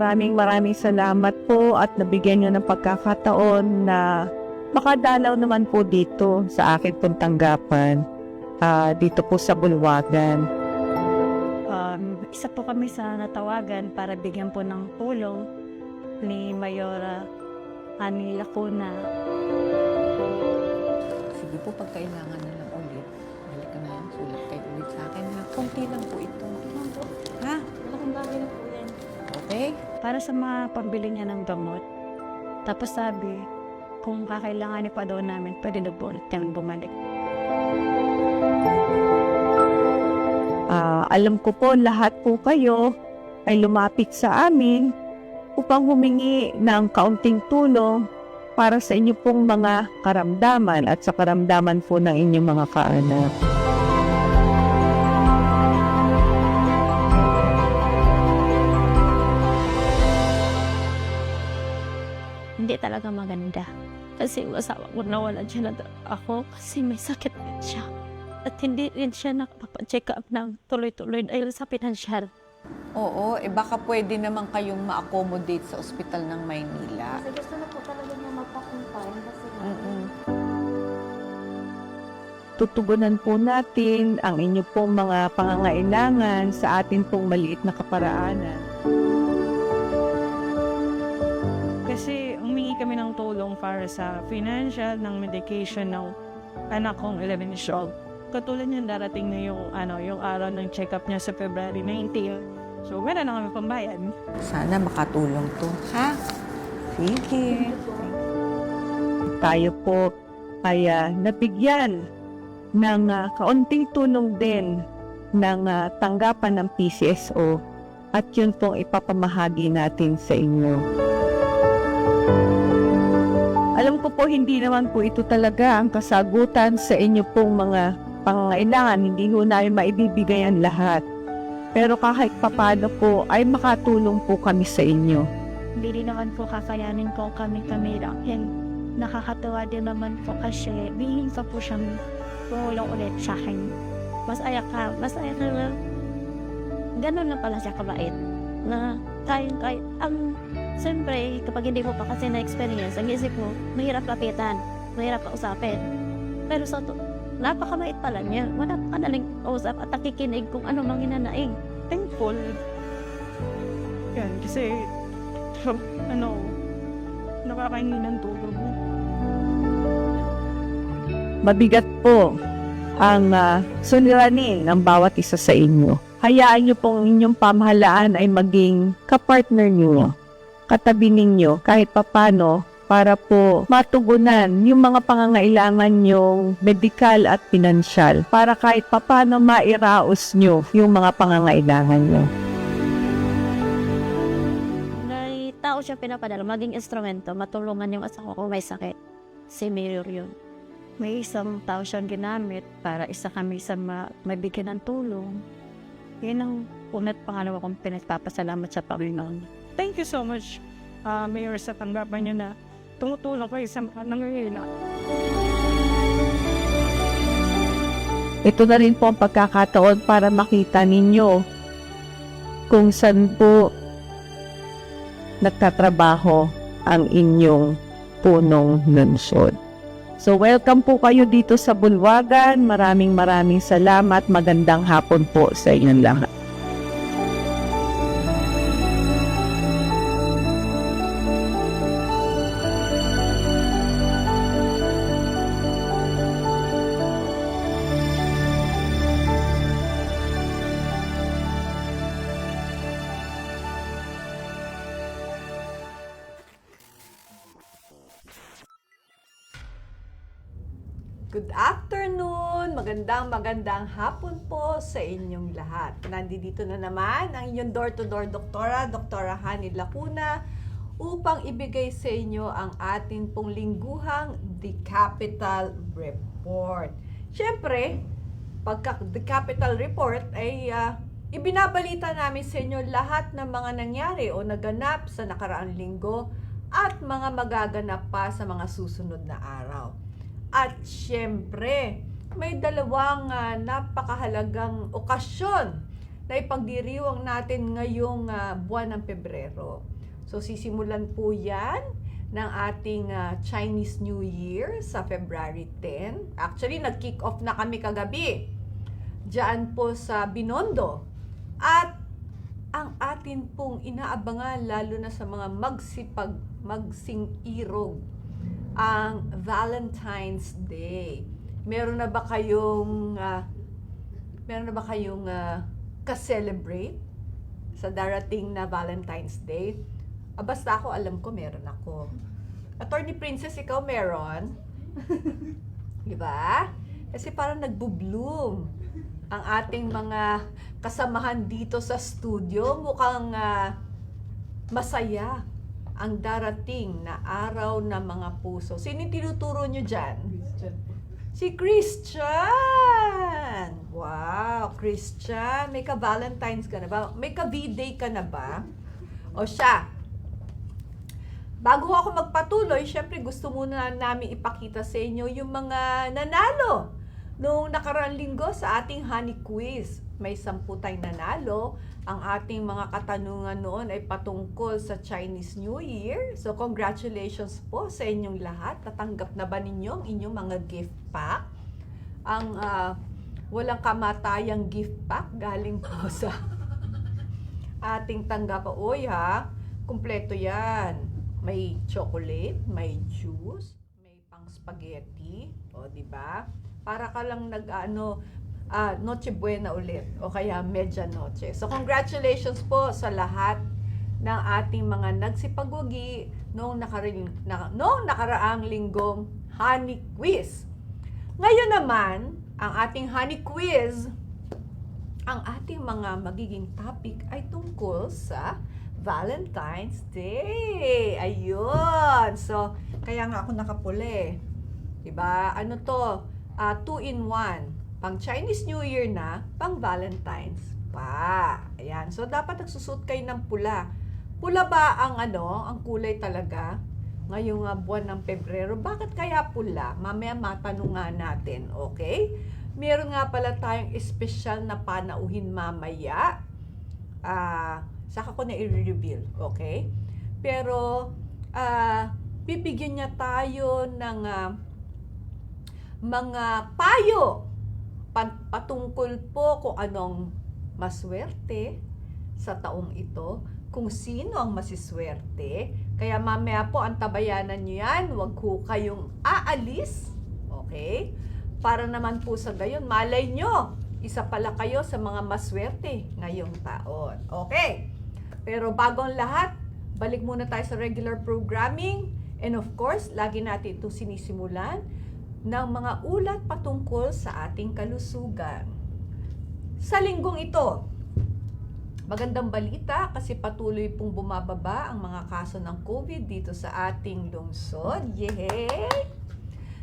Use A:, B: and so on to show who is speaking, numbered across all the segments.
A: maraming salamat po at nabigyan nyo ng pagkakataon na makadalaw naman po dito sa akin pong tanggapan, dito po sa Bulwagan.
B: Isa po kami sa natawagan para bigyan po ng tulong ni Mayora Ani Lacuna.
C: Sige po, pag kailangan na lang ulit, balik ka na yan, sulat kayo ulit sa akin. Kunti lang po ito. Ha?
B: Malaking bagay na po yan.
C: Okay?
B: Para sa mga pambili niya ng gamot. Tapos sabi, kung kakailanganin pa daw namin, pwede na po ulit kami bumalik.
A: Alam ko po lahat po kayo ay lumapit sa amin upang humingi ng kaunting tulong para sa inyo pong mga karamdaman at sa karamdaman po ng inyong mga kaanak.
B: Hindi talaga maganda. Kasi yung asawa ko nawalan siya na ako kasi may sakit din siya. At hindi rin siya nakapag-check up ng tuloy-tuloy dahil sa pinansyal.
C: Oo, baka pwede naman kayong ma-accommodate sa ospital ng Maynila.
B: Kasi gusto na po talaga niya magpa-confine kasi
A: Tutugunan po natin ang inyo pong mga pangangailangan sa atin pong maliit na kaparaanan.
D: Kasi humingi kami ng tulong para sa financial ng medication ng anak kong 11 years old. Katulad niyan, darating na yung araw ng check-up niya sa February 19. So, meron na kami pambayad.
C: Sana makatulong to, ha? Sige.
A: Tayo po ay nabigyan ng kaunting tulong din ng tanggapan ng PCSO at yun pong ipapamahagi natin sa inyo. Alam ko po hindi naman po ito talaga ang kasagutan sa inyo pong mga pangangailangan, hindi ho namin maibibigay ang lahat. Pero kahit papano po ay makatulong po kami sa inyo.
B: hindi rin naman po kakayanin ko kami lang. And nakakatawa din naman po kasi bihing pa po siyang tumulong ulit sa akin. Masaya ka na ganun na pala siya kabait. Na kaya siyempre, kapag hindi mo pa kasi na-experience, ang isip mo, mahirap lapitan, mahirap kausapin. Pero sa napakabait pala niya. Wala pa kanaling kausap at nakikinig kung ano mang hinanaing.
D: Thankful. Yan, kasi nakakahingi ng tulong.
A: Mabigat po ang suliranin ng bawat isa sa inyo. Hayaan niyo pong inyong pamahalaan ay maging kapartner niyo, katabi ninyo kahit papano para po matugunan yung mga pangangailangan nyong medikal at pinansyal para kahit papano mairaos nyo yung mga pangangailangan nyo.
B: May tao siya pinapadala, maging instrumento, matulungan yung asawa ko may sakit. Si Mayor yun. May isang tao siyang ginamit para isa kami sa mabigyan ng tulong. Yun ang una't pangalawa kong pinagpapasalamat sa Panginoon.
D: Thank you so much, Mayor, sa tanggapan niyo na tumutulong kayo sa mga nangangailangan.
A: Ito na rin po ang pagkakataon para makita ninyo kung saan po nagtatrabaho ang inyong punong lungsod. So welcome po kayo dito sa Bulwagan. Maraming salamat. Magandang hapon po sa inyong lahat.
E: Good afternoon! Magandang hapon po sa inyong lahat. Nandito na naman ang inyong door-to-door doktora, Dr. Hani Lacuna, upang ibigay sa inyo ang atin pong lingguhang The Capital Report. Siyempre, pagka The Capital Report ay ibinabalita namin sa inyo lahat ng mga nangyari o naganap sa nakaraang linggo at mga magaganap pa sa mga susunod na araw. At syempre, may dalawang napakahalagang okasyon na ipagdiriwang natin ngayong buwan ng Pebrero. So sisimulan po yan ng ating Chinese New Year sa February 10. Actually, nag-kick off na kami kagabi diyan po sa Binondo. At ang atin pong inaabangan, lalo na sa mga magsing-irog, ang Valentine's Day. Meron na ba kayong ka-celebrate sa darating na Valentine's Day? Basta ako, alam ko, meron ako. Attorney Princess, ikaw meron? Diba? Kasi parang nagbo-bloom ang ating mga kasamahan dito sa studio. Mukhang masaya ang darating na araw na mga puso. Sino tinuturo nyo dyan? Si Christian! Wow, Christian! May ka-Valentine's ka na ba? May ka-V-Day ka na ba? O siya, bago ako magpatuloy, syempre gusto muna namin ipakita sa inyo yung mga nanalo noong nakaraang linggo sa ating honey quiz. May 10 tayong nanalo. Ang ating mga katanungan noon ay patungkol sa Chinese New Year. So congratulations po sa inyong lahat. Natanggap na ba ninyo ang inyong mga gift pack? Ang walang kamatayang gift pack galing po sa ating tanggap. Uy ha, kumpleto yan. May chocolate, may juice, may pang spaghetti, o di ba? Para ka lang Noche Buena ulit o kaya Medianoche. So congratulations po sa lahat ng ating mga nagsipagwagi noong nakaraang linggong honey quiz. Ngayon naman, ang ating honey quiz, ang ating mga magiging topic ay tungkol sa Valentine's Day. Ayun. So, kaya nga ako nakapuli. Diba? Ano to? 2-in-1. Pang Chinese New Year na, pang Valentine's pa. Ayan. So, dapat nagsusot kayo ng pula. Pula ba ang kulay talaga ngayong buwan ng Pebrero? Bakit kaya pula? Mamaya matanong nga natin. Okay? Meron nga pala tayong espesyal na panauhin mamaya. Saka ko na i-reveal, okay? Pero, bibigyan niya tayo ng mga payo patungkol po kung anong maswerte sa taong ito, kung sino ang masiswerte. Kaya mamaya po, antabayanan nyo yan, huwag ho kayong aalis, okay? Para naman po sa gayon, malay nyo, isa pala kayo sa mga maswerte ngayong taon. Okay? Pero bago ang lahat, balik muna tayo sa regular programming. And of course, lagi natin ito sinisimulan ng mga ulat patungkol sa ating kalusugan. Sa linggong ito, magandang balita kasi patuloy pong bumababa ang mga kaso ng COVID dito sa ating lungsod. Yay!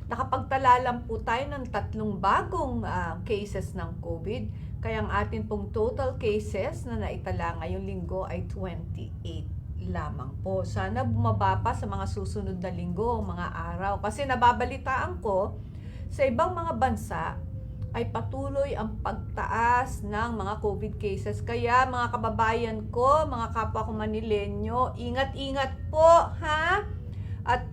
E: Nakapagtala lang po tayo ng 3 bagong cases ng COVID. Kaya ang atin pong total cases na naitala ngayong linggo ay 28 lamang po. Sana bumaba pa sa mga susunod na linggo, mga araw. Kasi nababalitaan ko, sa ibang mga bansa ay patuloy ang pagtaas ng mga COVID cases. Kaya mga kababayan ko, mga kapwa ko Manilenyo, ingat-ingat po, ha? At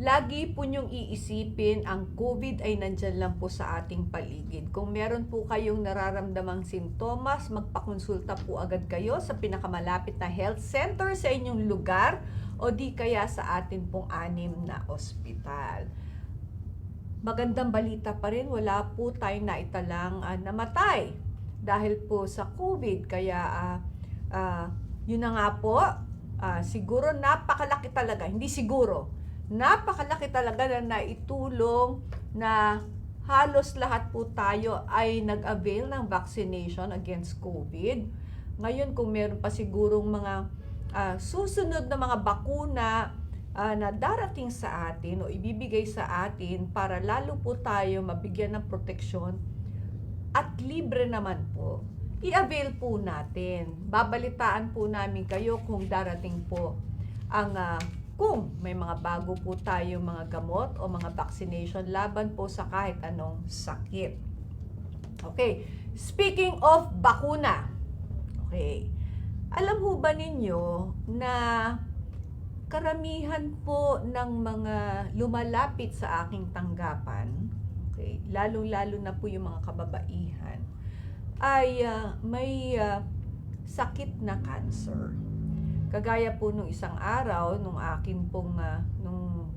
E: lagi po niyong iisipin, ang COVID ay nandyan lang po sa ating paligid. Kung meron po kayong nararamdamang sintomas, magpakonsulta po agad kayo sa pinakamalapit na health center sa inyong lugar o di kaya sa atin pong 6 na ospital. Magandang balita pa rin, wala po tayong naitalang namatay dahil po sa COVID. Kaya yun na nga po, siguro napakalaki talaga, hindi siguro, napakalaki talaga na naitulong na halos lahat po tayo ay nag-avail ng vaccination against COVID. Ngayon, kung meron pa sigurong mga susunod na mga bakuna na darating sa atin o ibibigay sa atin para lalo po tayo mabigyan ng proteksyon at libre naman po, i-avail po natin. Babalitaan po namin kayo kung darating po ang kung may mga bago po tayo mga gamot o mga vaccination laban po sa kahit anong sakit. Okay. Speaking of bakuna. Okay. Alam ho ba ninyo na karamihan po ng mga lumalapit sa aking tanggapan, okay, lalong-lalo na po yung mga kababaihan, ay may sakit na cancer. Kagaya po nung isang araw, nung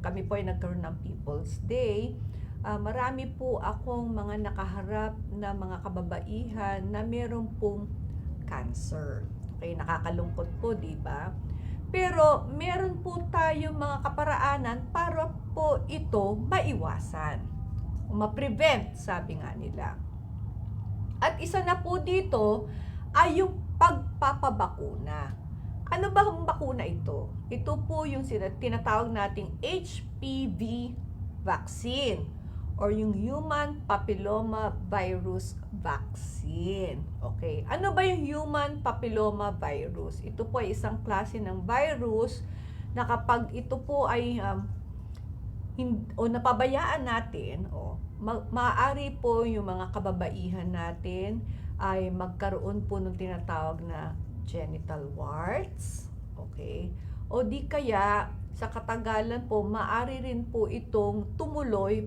E: kami po ay nagkaroon ng People's Day, marami po akong mga nakaharap na mga kababaihan na meron pong cancer. Okay, nakakalungkot po, di ba? Pero meron po tayo mga kaparaanan para po ito maiwasan. Ma-prevent, sabi nga nila. At isa na po dito ay yung pagpapabakuna. Ano ba ang bakuna ito? Ito po yung tinatawag nating HPV vaccine or yung Human Papilloma Virus Vaccine. Okay. Ano ba yung Human Papilloma Virus? Ito po ay isang klase ng virus na kapag ito po ay napabayaan natin, maaari po yung mga kababaihan natin ay magkaroon po ng tinatawag na genital warts. Okay. O di kaya, sa katagalan po, maaari rin po itong tumuloy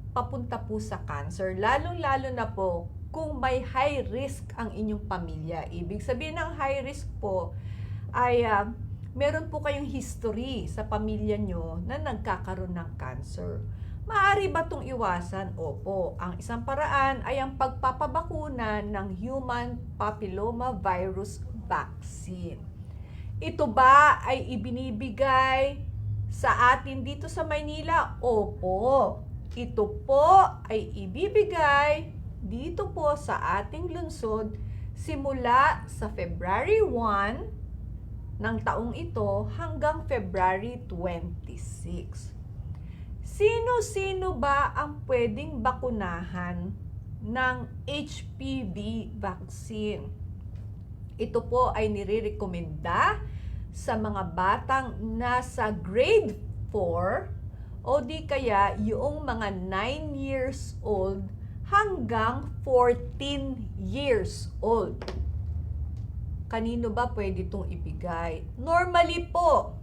E: papunta po sa cancer. Lalong-lalo na po kung may high risk ang inyong pamilya. Ibig sabihin ng high risk po ay meron po kayong history sa pamilya nyo na nagkakaroon ng cancer. Maaari ba itong iwasan? Opo. Ang isang paraan ay ang pagpapabakuna ng Human Papilloma Virus Vaccine. Ito ba ay ibinibigay sa atin dito sa Maynila? Opo. Ito po ay ibibigay dito po sa ating lungsod simula sa February 1 ng taong ito hanggang February 26. Sino-sino ba ang pwedeng bakunahan ng HPV vaccine? Ito po ay nire-rekomenda sa mga batang nasa grade 4 o di kaya yung mga 9 years old hanggang 14 years old. Kanino ba pwede itong ibigay? Normally po,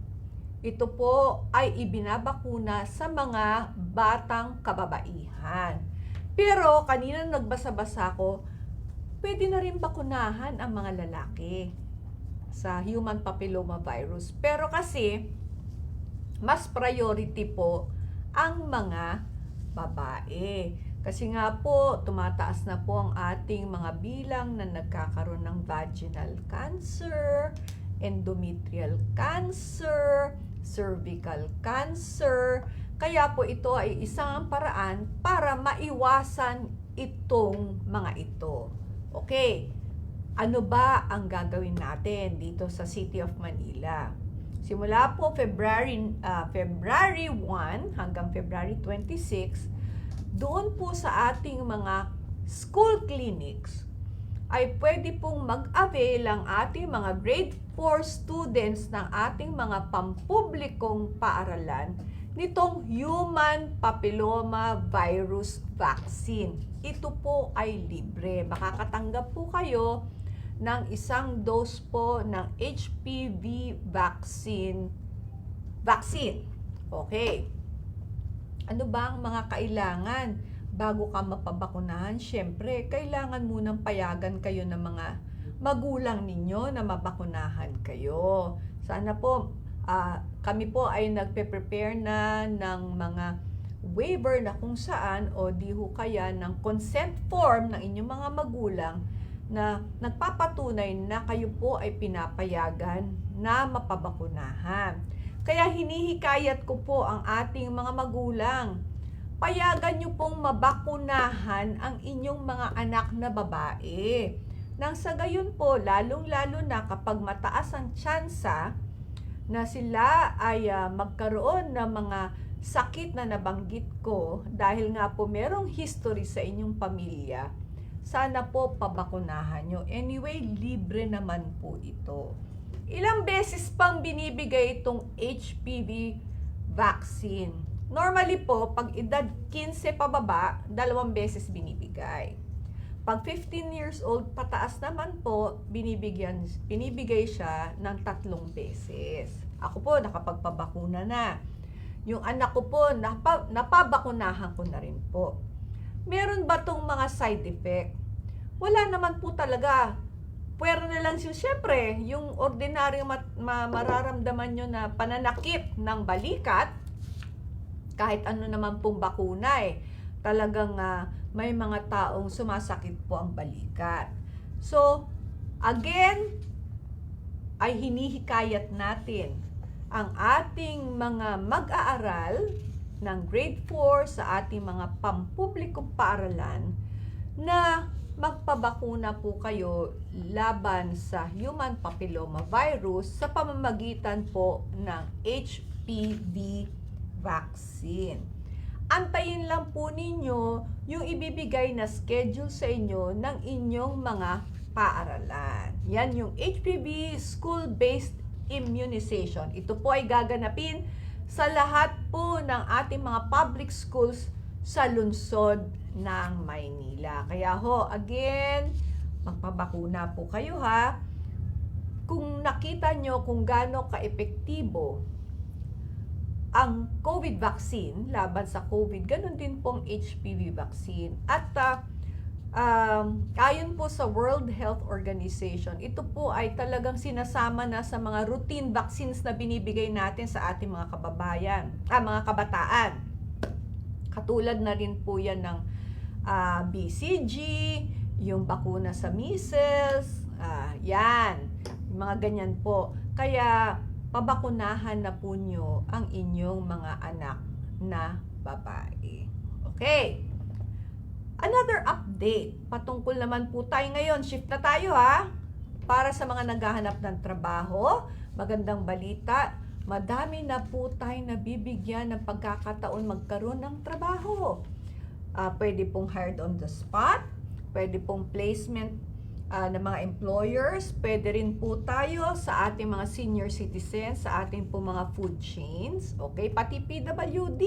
E: ito po ay ibinabakuna sa mga batang kababaihan. Pero kanina nagbasa-basa ko, pwede na rin bakunahan ang mga lalaki sa human papilloma virus. Pero kasi, mas priority po ang mga babae. Kasi nga po, tumataas na po ang ating mga bilang na nagkakaroon ng vaginal cancer, endometrial cancer, cervical cancer. Kaya po ito ay isang paraan para maiwasan itong mga ito. Okay, ano ba ang gagawin natin dito sa City of Manila? Simula po February 1 hanggang February 26, doon po sa ating mga school clinics ay pwede pong mag-avail ang ating mga grade 4 students ng ating mga pampublikong paaralan nitong Human Papilloma Virus Vaccine. Ito po ay libre. Makakatanggap po kayo ng isang dose po ng HPV vaccine. Okay. Ano ba ang mga kailangan bago ka mapabakunahan? Siyempre, kailangan munang payagan kayo ng mga magulang ninyo na mabakunahan kayo. Sana po, kami po ay nagpe-prepare na ng mga waiver na kung saan o di ho kaya ng consent form ng inyong mga magulang na nagpapatunay na kayo po ay pinapayagan na mapabakunahan. Kaya hinihikayat ko po ang ating mga magulang, payagan nyo pong mabakunahan ang inyong mga anak na babae. Nang sa gayon po, lalong-lalo na kapag mataas ang tsansa na sila ay magkaroon ng mga sakit na nabanggit ko dahil nga po merong history sa inyong pamilya, sana po pabakunahan nyo. Anyway, libre naman po ito. Ilang beses pang binibigay itong HPV vaccine. Normally po, pag edad 15 pababa, 2 beses binibigay. Pag 15 years old pataas naman po, binibigay siya ng 3 beses. Ako po, nakapagpabakuna na. Yung anak ko po, napabakunahan ko na rin po. Meron ba tong mga side effect? Wala naman po talaga. Pwera na lang siya, syempre, yung ordinaryo mararamdaman nyo na pananakit ng balikat, kahit ano naman pong bakuna talagang may mga taong sumasakit po ang balikat. So, again, ay hinihikayat natin ang ating mga mag-aaral ng grade 4 sa ating mga pampublikong paaralan na magpabakuna po kayo laban sa human papilloma virus sa pamamagitan po ng HPV vaccine. Antayin lang po ninyo yung ibibigay na schedule sa inyo ng inyong mga paaralan. Yan yung HPV school-based immunization. Ito po ay gaganapin sa lahat po ng ating mga public schools sa lungsod ng Maynila. Kaya again, magpabakuna po kayo Kung nakita nyo kung gaano ka-epektibo ang COVID vaccine laban sa COVID, ganun din pong HPV vaccine. At ayon po sa World Health Organization, ito po ay talagang sinasama na sa mga routine vaccines na binibigay natin sa ating mga mga kabataan. Katulad na rin po yan ng BCG, yung bakuna sa measles, yan, yung mga ganyan po. Kaya, pabakunahan na po nyo ang inyong mga anak na babae. Okay. Another update. Patungkol naman po tayo ngayon. Shift na tayo Para sa mga naghahanap ng trabaho, magandang balita, madami na po tayo nabibigyan ng pagkakataon magkaroon ng trabaho. Pwede pong hired on the spot, pwede pong placement ng mga employers, pwede rin po tayo sa ating mga senior citizens, sa ating po mga food chains, okay? Pati PWD,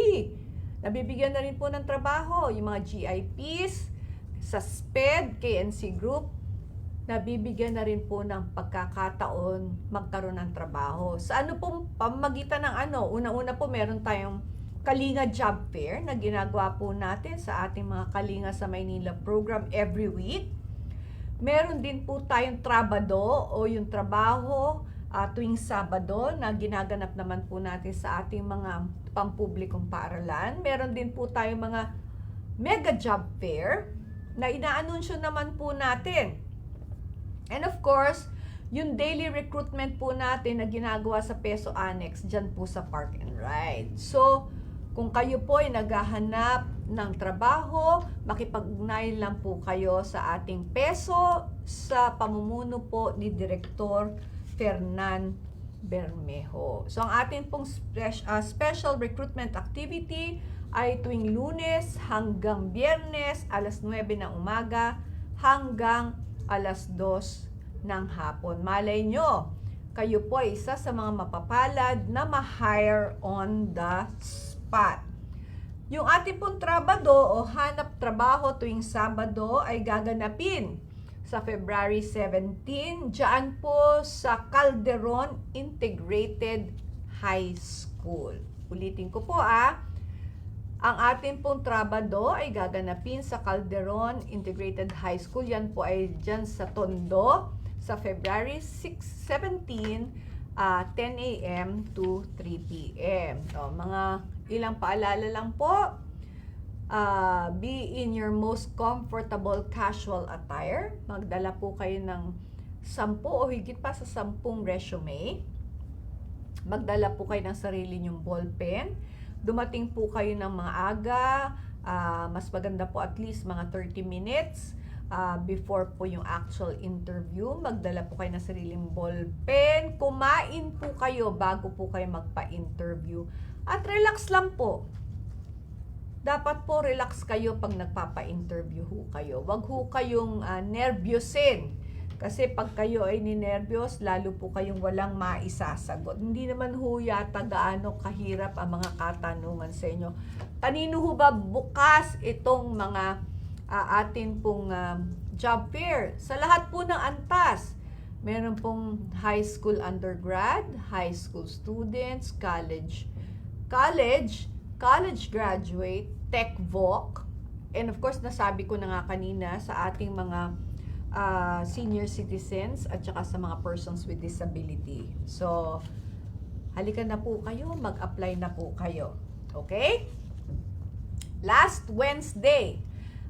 E: nabibigyan na rin po ng trabaho, yung mga GIPs, sa SPED, KNC Group, nabibigyan na rin po ng pagkakataon magkaroon ng trabaho. Sa ano pong pamagitan ng una-una po meron tayong Kalinga Job Fair na ginagawa po natin sa ating mga Kalinga sa Maynila program every week. Meron din po tayong Trabado o yung trabaho tuwing Sabado na ginaganap naman po natin sa ating mga pampublikong paaralan. Meron din po tayong mga Mega Job Fair na inaanunsyo naman po natin. And of course, yung daily recruitment po natin na ginagawa sa Peso Annex dyan po sa Park and Ride. So, kung kayo po ay naghahanap ng trabaho, makipag-ugnayan lang po kayo sa ating Peso sa pamumuno po ni Direktor Fernan Bermejo. So, ang ating pong special recruitment activity ay tuwing Lunes hanggang Biyernes, alas 9 ng umaga hanggang alas 2 ng hapon. Malay nyo, kayo po ay isa sa mga mapapalad na ma-hire on the spot. Yung ating pong trabado o hanap trabaho tuwing Sabado ay gaganapin sa February 17, dyan po sa Calderon Integrated High School. Ulitin ko po ang ating pong trabado ay gaganapin sa Calderon Integrated High School. Yan po ay dyan sa Tondo sa February 17, 10 a.m. to 3 p.m. So, mga ilang paalala lang po. Be in your most comfortable casual attire. Magdala po kayo ng 10 o higit pa sa 10 resume. Magdala po kayo ng sarili nyong ballpen. Dumating po kayo ng mga aga. Mas maganda po at least mga 30 minutes before po yung actual interview. Magdala po kayo ng sariling ballpen. Kumain po kayo bago po kayo magpa-interview. At relax lang po. Dapat po relax kayo pag nagpapa-interview kayo. Wag ho kayong nervyosin. Kasi pag kayo ay ninervyos, lalo po kayong walang maisasagot. Hindi naman ho yata gaano kahirap ang mga katanungan sa inyo. Kanino ho ba bukas itong mga atin pong job fair. Sa lahat po ng antas, meron pong high school undergrad, high school students, college graduate, tech voc, and of course, nasabi ko na nga kanina sa ating mga senior citizens at saka sa mga persons with disability. So, halika na po kayo, mag-apply na po kayo. Okay? Last Wednesday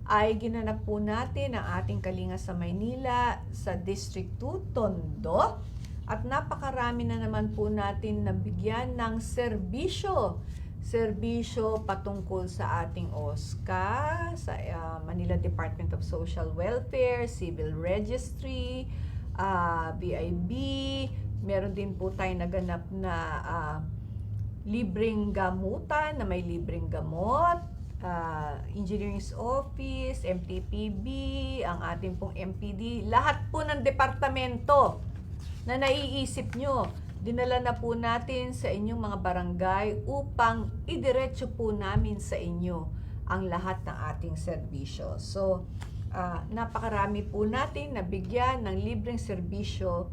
E: ay ginanap po natin ang ating Kalinga sa Maynila sa District 2, Tondo. At napakarami na naman po natin nabigyan ng serbisyo patungkol sa ating OSCA, sa Manila Department of Social Welfare, Civil Registry, BIB. Meron din po tayo naganap na libreng gamutan, na may libreng gamot, Engineering's Office, MTPB, ang ating pong MPD, lahat po ng departamento na naiisip nyo, dinala na po natin sa inyong mga barangay upang idiretso po namin sa inyo ang lahat ng ating serbisyo. So, napakarami po natin nabigyan ng libreng serbisyo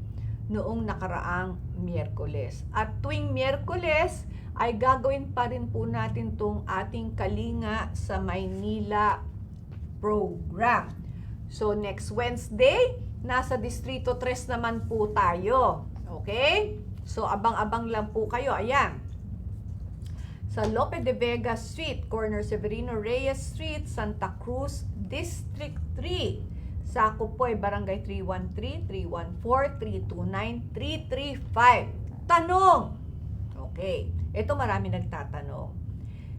E: noong nakaraang Miyerkules. At tuwing Miyerkules, ay gagawin pa rin po natin tong ating Kalinga sa Maynila program. So, next Wednesday, nasa Distrito 3 naman po tayo. Okay? So, abang-abang lang po kayo. Ayan. Sa Lope de Vega Street, corner Severino Reyes Street, Santa Cruz, District 3. Sakop po ay Barangay 313, 314, 329, 335. Tanong! Okay. Ito marami nagtatanong.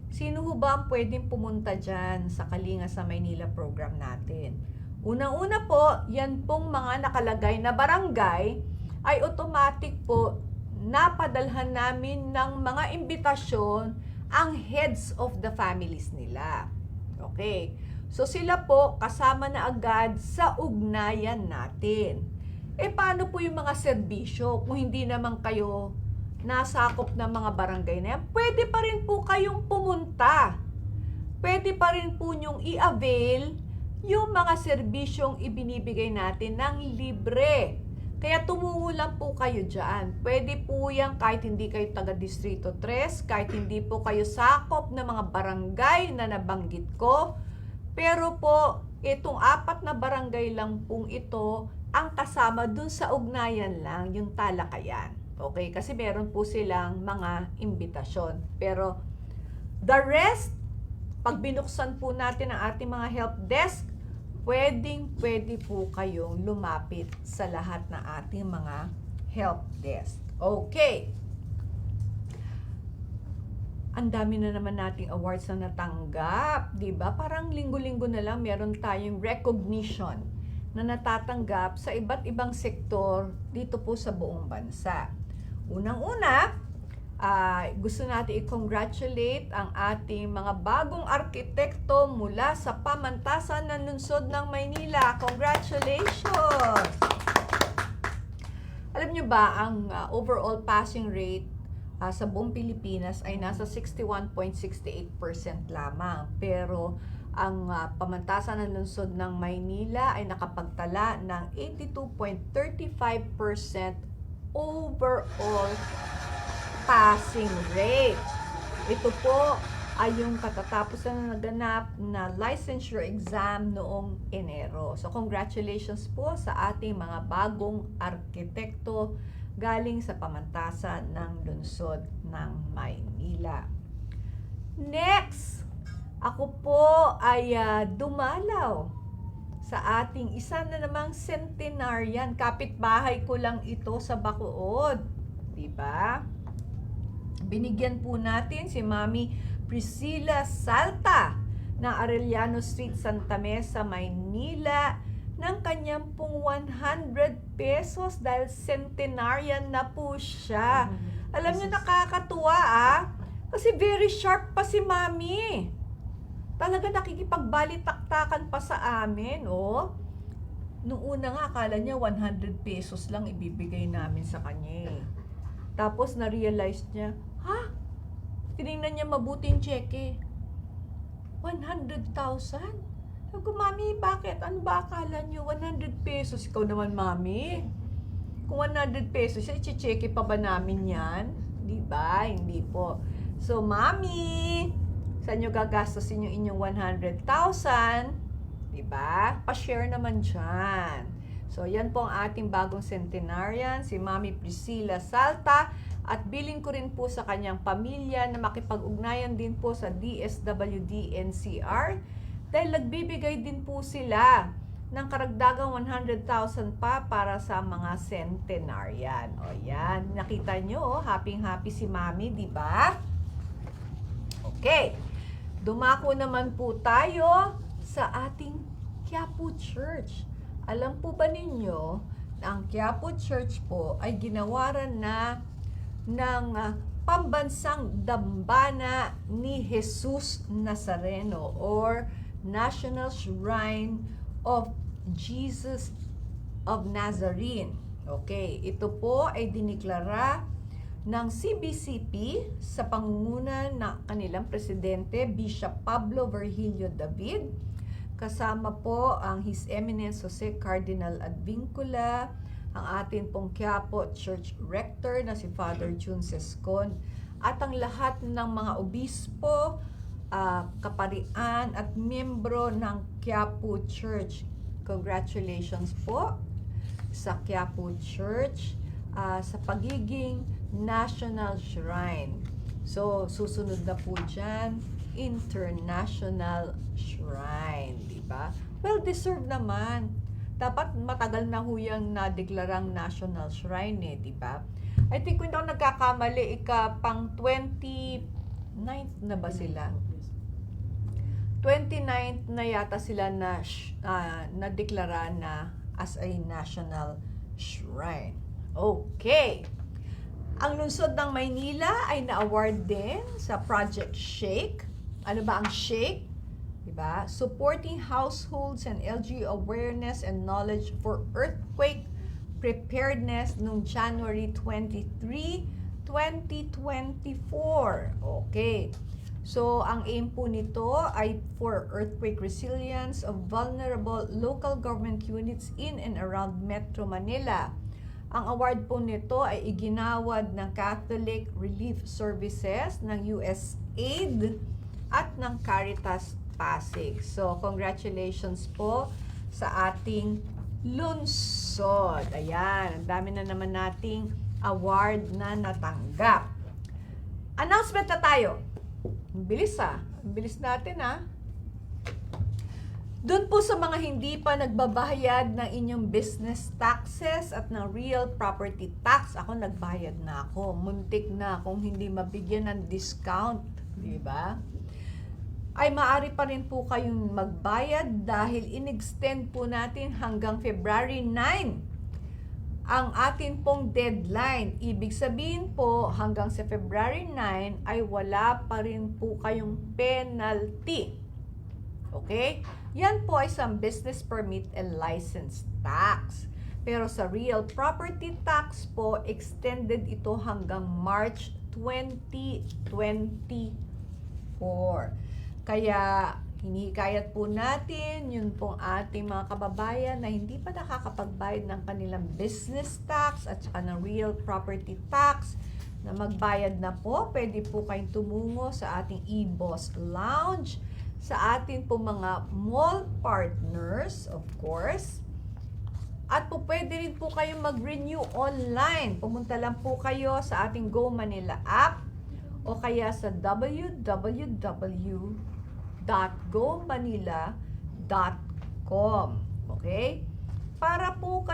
E: Sino ho ba ang pwedeng pumunta dyan sa Kalinga sa Maynila program natin? Unang-una po, yan pong mga nakalagay na barangay ay automatic po napadalhan namin ng mga imbitasyon ang heads of the families nila. Okay. So sila po kasama na agad sa ugnayan natin. Paano po yung mga serbisyo kung hindi naman kayo nasakop ng mga barangay na yan? Pwede pa rin po kayong pumunta. Pwede pa rin po nyong i-avail yung mga serbisyong ibinibigay natin ng libre. Kaya tumungo lang po kayo dyan. Pwede po yan kahit hindi kayo taga Distrito 3, kahit hindi po kayo sakop ng mga barangay na nabanggit ko. Pero po, itong 4 na barangay lang pong ito ang kasama dun sa ugnayan lang, yung talakayan. Okay, kasi meron po silang mga imbitasyon. Pero the rest, pag binuksan po natin ang ating mga help desk, pwede po kayong lumapit sa lahat ng ating mga help desk. Okay. Ang dami na naman nating awards na natanggap, 'di ba? Parang linggo-linggo na lang meron tayong recognition na natatanggap sa iba't ibang sektor dito po sa buong bansa. Unang-una, gusto natin i-congratulate ang ating mga bagong arkitekto mula sa pamantasan ng lungsod ng Maynila. Congratulations! Alam nyo ba, ang overall passing rate sa buong Pilipinas ay nasa 61.68% lamang. Pero ang pamantasan ng lungsod ng Maynila ay nakapagtala ng 82.35% overall passing rate. Ito po ay yung katatapusan na naganap na licensure exam noong Enero. So congratulations po sa ating mga bagong arkitekto galing sa pamantasan ng lungsod ng Maynila. Next, ako po ay dumalaw sa ating isa na namang centenarian. Kapitbahay ko lang ito sa Bacood. Diba? Binigyan po natin si Mami Priscilla Salta ng Arellano Street, Santa Mesa, Maynila ng kanyang pong 100 pesos dahil centenarian na po siya. Alam niyo, nakakatuwa kasi very sharp pa si Mami. Talaga nakikipagbalitaktakan pa sa amin, oh. Noong una nga, akala niya 100 pesos lang ibibigay namin sa kanya. Tapos, na-realize niya, tinignan niya mabuti yung cheque. 100,000? Sabi ko, Mami, bakit? Ano ba akala nyo? 100 pesos. Ikaw naman, Mami. Kung 100 pesos, i-check pa ba namin yan? Di ba? Hindi po. So, Mami, saan nyo gagastosin yung inyong 100,000? Di ba? Pa-share naman dyan. So, yan po ang ating bagong centenarian, si Mami Priscilla Salta. At bilin ko rin po sa kanyang pamilya na makipag-ugnayan din po sa DSWD NCR dahil nagbibigay din po sila ng karagdagang 100,000 pa para sa mga centenarian. O yan, nakita nyo, happy si Mami, di ba? Okay, dumako naman po tayo sa ating Quiapo Church. Alam po ba ninyo na ang Quiapo Church po ay ginawaran na ng pambansang dambana ni Jesus Nazareno or National Shrine of Jesus of Nazarene. Okay, ito po ay diniklara ng CBCP sa pangunguna ng kanilang presidente, Bishop Pablo Virgilio David. Kasama po ang His Eminence Jose Cardinal Advincula, ang atin pong Quiapo Church Rector na si Father Jun Sescon, at ang lahat ng mga obispo, kaparian at miyembro ng Quiapo Church. Congratulations po sa Quiapo Church sa pagiging National Shrine. So, susunod na po dyan, International Shrine, di ba? Well, deserve naman. Dapat matagal na huyang nadeklarang National Shrine eh, di ba? I think kung ako nagkakamali, pang 29th na ba sila? 29th na yata sila na nadeklara na as a National Shrine. Okay. Ang lungsod ng Maynila ay na-award din sa Project Shake. Ano ba ang Shake? Diba? Supporting households and LGU awareness and knowledge for earthquake preparedness noong January 23, 2024. Okay. So, ang aim po nito ay for earthquake resilience of vulnerable local government units in and around Metro Manila. Ang award po nito ay iginawad ng Catholic Relief Services, ng USAID, at ng Caritas Pasig. So, congratulations po sa ating lungsod. Ayan, ang dami na naman nating award na natanggap. Announcement na tayo. Ang bilis Ang bilis natin Doon po sa mga hindi pa nagbabayad ng inyong business taxes at ng real property tax, ako nagbayad na ako. Muntik na kung hindi mabigyan ng discount, di ba? Ay maaari pa rin po kayong magbayad dahil in-extend po natin hanggang February 9 ang atin pong deadline. Ibig sabihin po, hanggang sa February 9 ay wala pa rin po kayong penalty. Okay? Yan po ay sa business permit and license tax. Pero sa real property tax po, extended ito hanggang March 2024. Kaya hinihikayat po natin yun pong ating mga kababayan na hindi pa nakakapagbayad ng kanilang business tax at saka ng real property tax na magbayad na po. Pwede po kayong tumungo sa ating eBoss Lounge, sa ating po mga mall partners, of course. At po pwede rin po kayong mag-renew online. Pumunta lang po kayo sa ating Go Manila app o kaya sa www.gomanila.com. Okay? Para po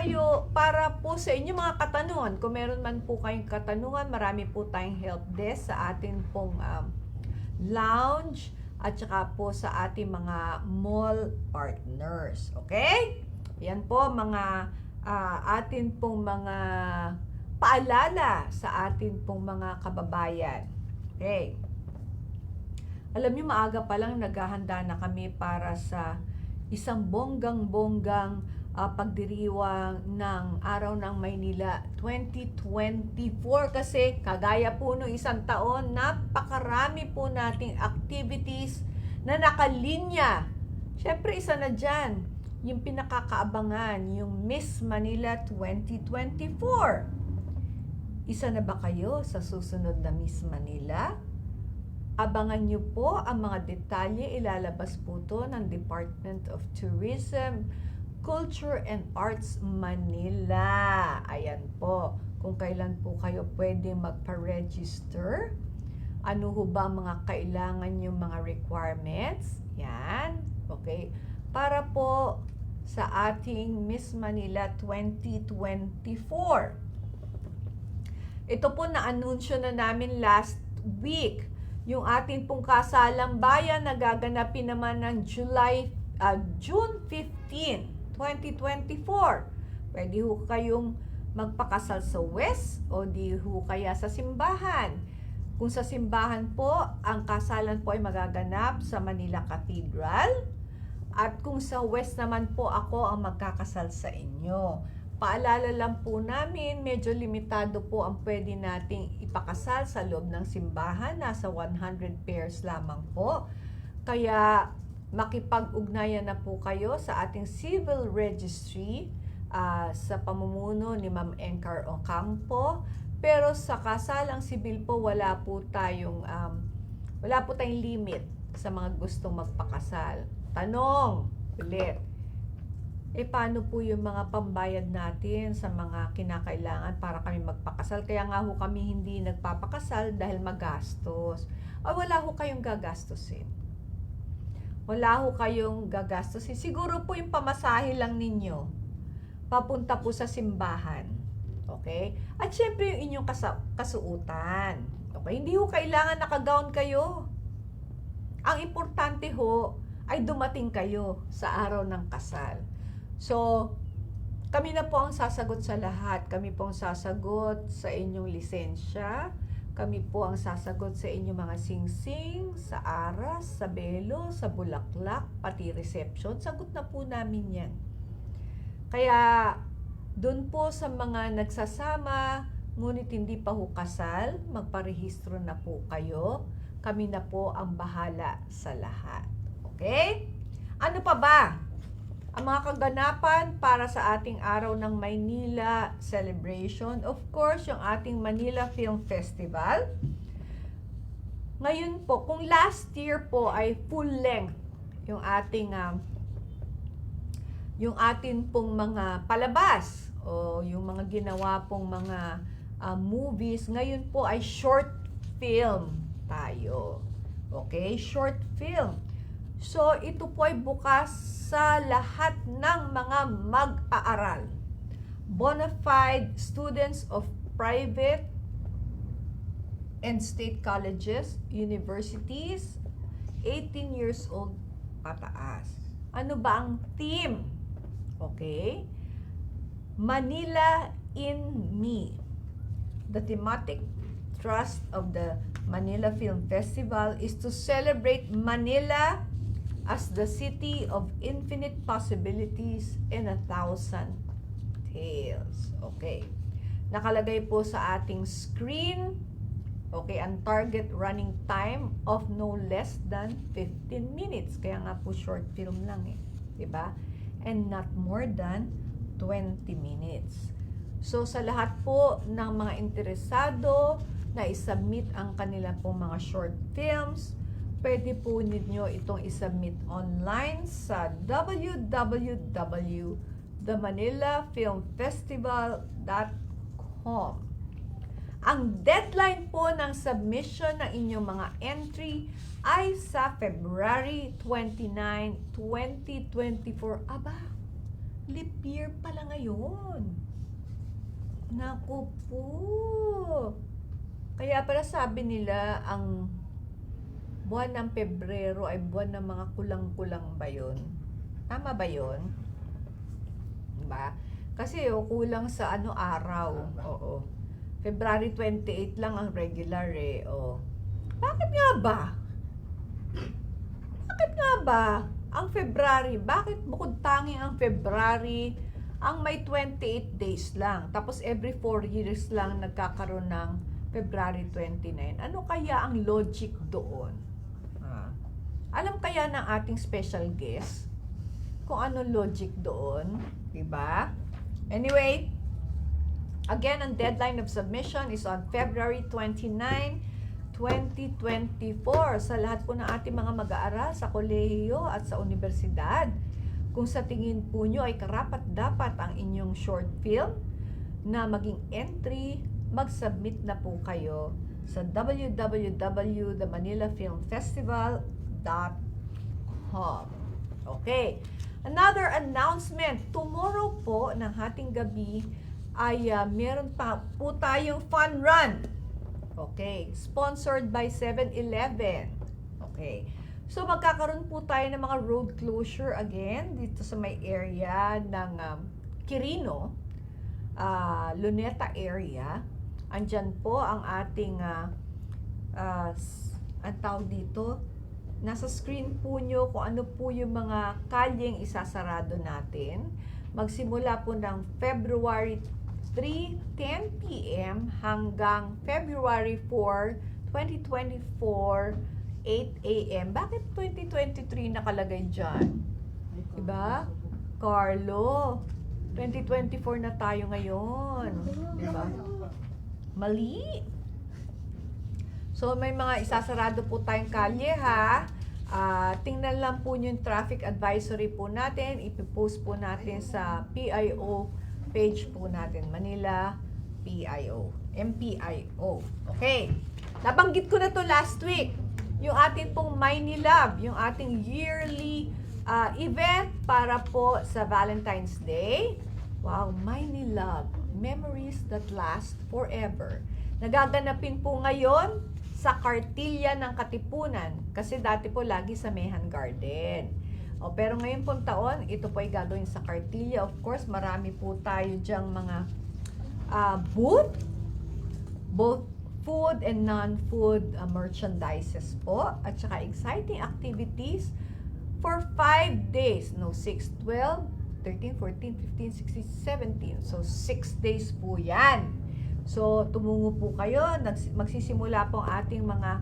E: sa inyong mga katanungan, kung meron man po kayong katanungan, marami po tayong help desk sa atin pong lounge at saka po sa ating mga mall partners. Okay? Yan po mga atin pong mga paalala sa atin pong mga kababayan. Okay. Alam niyo, maaga pa lang naghahanda na kami para sa isang bonggang-bonggang pagdiriwang ng Araw ng Maynila 2024 kasi kagaya po no isang taon, napakarami po nating activities na nakalinya Siyempre, isa na dyan, yung pinakakaabangan, yung Miss Manila 2024. Isa na ba kayo sa susunod na Miss Manila? Abangan nyo po ang mga detalye, ilalabas po to ng Department of Tourism, Culture and Arts Manila. Ayan po, kung kailan po kayo pwede magpa-register. Ano ho ba mga kailangan yung mga requirements? Yan, okay. Para po sa ating Miss Manila 2024. Ito po na-anunsyo na namin last week. Yung ating pong kasalang bayan na gaganapin naman ng June 15, 2024. Pwede ho kayong magpakasal sa West o di ho kaya sa simbahan. Kung sa simbahan po, ang kasalan po ay magaganap sa Manila Cathedral. At kung sa West naman po, ako ang magkakasal sa inyo. Paalala lang po namin, medyo limitado po ang pwede nating ipakasal sa loob ng simbahan. Nasa 100 pairs lamang po. Kaya makipag-ugnayan na po kayo sa ating civil registry sa pamumuno ni Ma'am Encar Ocampo. Pero sa kasalang sibil po, wala po tayong limit sa mga gustong magpakasal. Tanong ulit, paano po yung mga pambayad natin sa mga kinakailangan para kami magpakasal? Kaya nga ho kami hindi nagpapakasal dahil magastos. Wala ho kayong gagastusin. Wala ho kayong gagastusin. Siguro po yung pamasahe lang ninyo, papunta po sa simbahan. Okay? At syempre yung inyong kasuutan. Okay? Hindi ho kailangan nakagown kayo. Ang importante ho, ay dumating kayo sa araw ng kasal. So, kami na po ang sasagot sa lahat. Kami po ang sasagot sa inyong lisensya. Kami po ang sasagot sa inyong mga singsing, sa aras, sa belo, sa bulaklak, pati reception. Sagot na po namin yan. Kaya, doon po sa mga nagsasama, ngunit hindi pa ho kasal, magparehistro na po kayo. Kami na po ang bahala sa lahat. Okay? Ano pa ba? Ang mga kaganapan para sa ating araw ng Maynila celebration, of course, yung ating Manila Film Festival. Ngayon po, kung last year po ay full length yung ating pong mga palabas o yung mga ginawa pong mga movies, ngayon po ay short film tayo. Okay? Short film. So, ito po ay bukas sa lahat ng mga mag-aaral. Bonafide students of private and state colleges, universities, 18 years old pataas. Ano ba ang theme? Okay? Manila in Me. The thematic thrust of the Manila Film Festival is to celebrate Manila as the city of infinite possibilities and 1,000 tales. Okay. Nakalagay po sa ating screen, okay, ang target running time of no less than 15 minutes. Kaya nga po short film lang eh. Diba? And not more than 20 minutes. So, sa lahat po ng mga interesado na isubmit ang kanila pong mga short films, pwede po ninyo itong isubmit online sa www.themanilafilmfestival.com. Ang deadline po ng submission ng inyong mga entry ay sa February 29, 2024. Aba, leap year pala ngayon. Naku po. Kaya pala sabi nila, ang buwan ng Pebrero ay buwan ng mga kulang-kulang ba yun? Tama ba yun? Diba? Kasi kulang sa araw. Oo. February 28 lang ang regular eh. Bakit nga ba? Bakit nga ba ang February? Bakit bukod tanging ang February ang may 28 days lang? Tapos every 4 years lang nagkakaroon ng February 29. Ano kaya ang logic doon? Alam kaya ng ating special guest kung ano logic doon, diba? Anyway, again, ang deadline of submission is on February 29, 2024 sa lahat po ng ating mga mag-aaral sa kolehiyo at sa universidad. Kung sa tingin po nyo ay karapat-dapat ang inyong short film na maging entry, mag-submit na po kayo sa www.themanilafilmfestival.com. Okay. Another announcement. Tomorrow po ng hating gabi ay meron pa po tayong fun run. Okay. Sponsored by 7-Eleven. Okay. So magkakaroon po tayo ng mga road closure again dito sa may area ng Quirino, Luneta area. Andyan po ang ating ang tawag dito, nasa screen po nyo kung ano po yung mga kalyeng isasarado natin. Magsimula po ng February 3, 10 p.m. hanggang February 4, 2024, 8 a.m. Bakit 2023 nakalagay dyan? Diba? Carlo, 2024 na tayo ngayon. Diba? Mali. So, may mga isasarado po tayong kalye, ha? Tingnan lang po yung traffic advisory po natin. Ipipost po natin sa PIO page po natin. Manila PIO. MPIO. Okay. Nabanggit ko na to last week. Yung ating pong Maynilab, yung ating yearly event para po sa Valentine's Day. Wow, Maynilab. Memories that last forever. Nagaganapin po ngayon sa Kartilya ng Katipunan kasi dati po lagi sa Mehan Garden. Pero ngayon pong taon, ito po ay gagawin sa Kartilya. Of course, marami po tayo dyang mga booth, both food and non-food merchandises po, at saka exciting activities for 5 days. No, 6, 12, 13, 14, 15, 16, 17. So, 6 days po yan. So, tumungo po kayo. Magsisimula po ang ating mga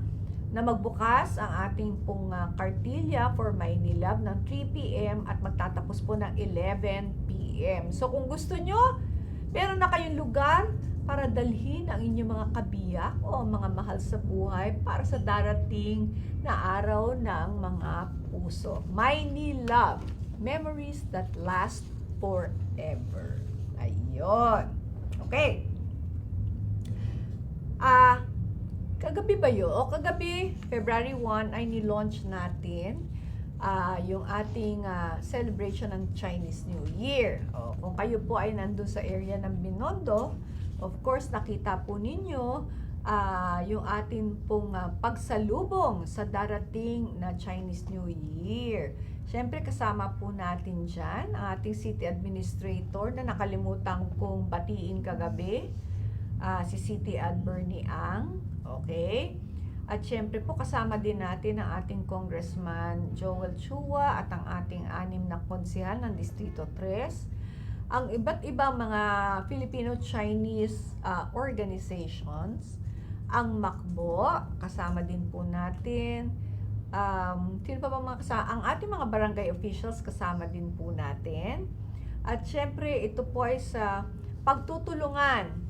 E: na magbukas ang ating pong Kartilya for Maynilab ng 3 p.m. at magtatapos po ng 11 p.m. So, kung gusto nyo, meron na kayong lugar para dalhin ang inyong mga kabiyak o mga mahal sa buhay para sa darating na araw ng mga puso. Maynilab. Memories that last forever. Ayun. Okay. Kagabi ba yun? O kagabi, February 1, ay nilaunch natin yung ating celebration ng Chinese New Year. O, kung kayo po ay nandun sa area ng Binondo, of course, nakita po ninyo yung ating pong pagsalubong sa darating na Chinese New Year. Siyempre, kasama po natin dyan ang ating city administrator na nakalimutan kong batiin kagabi, si City Ad Bernie Ang. Okay? At syempre po kasama din natin ang ating Congressman Joel Chua at ang ating 6 na konsehal ng Distrito 3. Ang iba't ibang mga Filipino-Chinese organizations, ang MACBO, kasama din po natin. Sino pa ba mga kasama? Ang ating mga barangay officials, kasama din po natin. At syempre, ito po ay sa pagtutulungan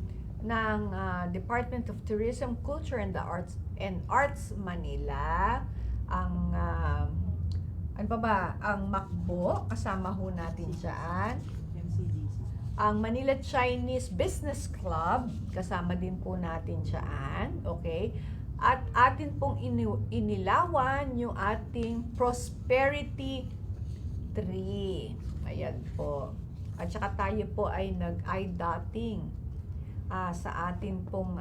E: ng Department of Tourism, Culture and the Arts Manila, ang ano pa ba? Ang MACBO, kasama ho natin diyan. Ang Manila Chinese Business Club, kasama din po natin diyan. Okay? At atin pong inilawan yung ating Prosperity Tree. Ayan po. At saka tayo po ay nag-eye dotting sa atin pong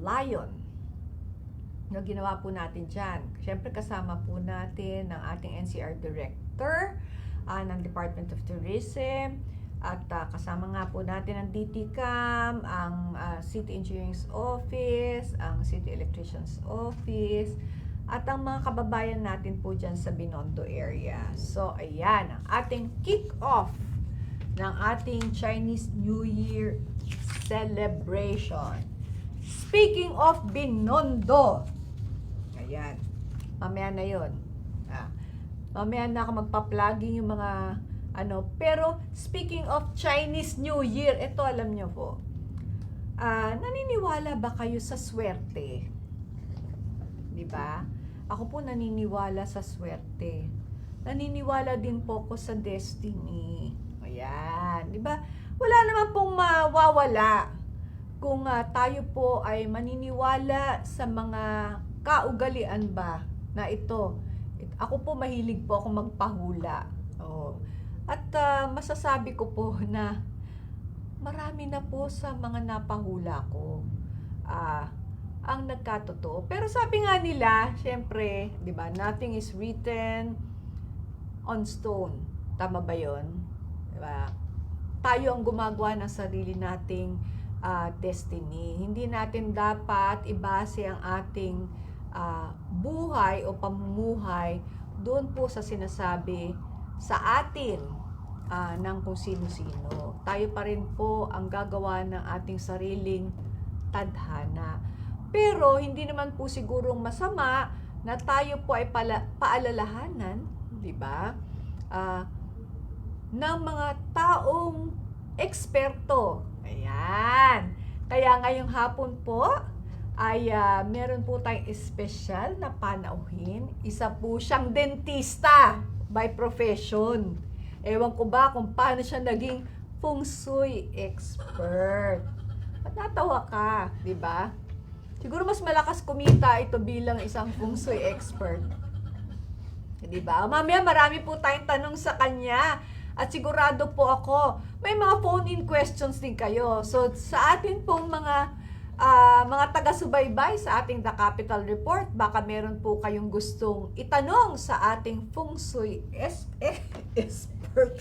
E: lion na ginawa po natin dyan. Siyempre kasama po natin ang ating NCR Director ng Department of Tourism at kasama nga po natin ang DTCAM, ang City Engineering's Office, ang City Electrician's Office, at ang mga kababayan natin po dyan sa Binondo area. So, ayan, ang ating kick-off ng ating Chinese New Year celebration. Speaking of Binondo, ayan, mamaya na yun. Mamaya na ako magpa-plugging yung mga Pero speaking of Chinese New Year, ito alam nyo po. Naniniwala ba kayo sa swerte? 'Di ba? Ako po naniniwala sa swerte. Naniniwala din po ako sa destiny. Ayan, 'di ba? Wala naman pong mawawala kung tayo po ay maniniwala sa mga kaugalian ba na ito. Ako po mahilig po ako magpahula. Oh. At masasabi ko po na marami na po sa mga napahula ko ang nagkatotoo. Pero sabi nga nila, syempre, 'di ba, nothing is written on stone. Tama ba 'yon? 'Di ba? Tayo ang gumagawa ng sarili nating destiny. Hindi natin dapat ibase ang ating buhay o pamumuhay doon po sa sinasabi sa atin ng kung sino-sino. Tayo pa rin po ang gagawa ng ating sariling tadhana. Pero hindi naman po sigurong masama na tayo po ay paalalahanan, di ba? Ng mga taong eksperto. Ayan. Kaya ngayong hapon po ay meron po tayong espesyal na panauhin. Isa po siyang dentista by profession. Ewan ko ba kung paano siya naging feng shui expert. At natawa ka, di ba? Siguro mas malakas kumita ito bilang isang feng shui expert. Di ba? Mamaya marami po tayong tanong sa kanya. At sigurado po ako, may mga phone-in questions din kayo. So, sa atin pong mga taga-subaybay sa ating The Capital Report, baka meron po kayong gustong itanong sa ating feng shui expert.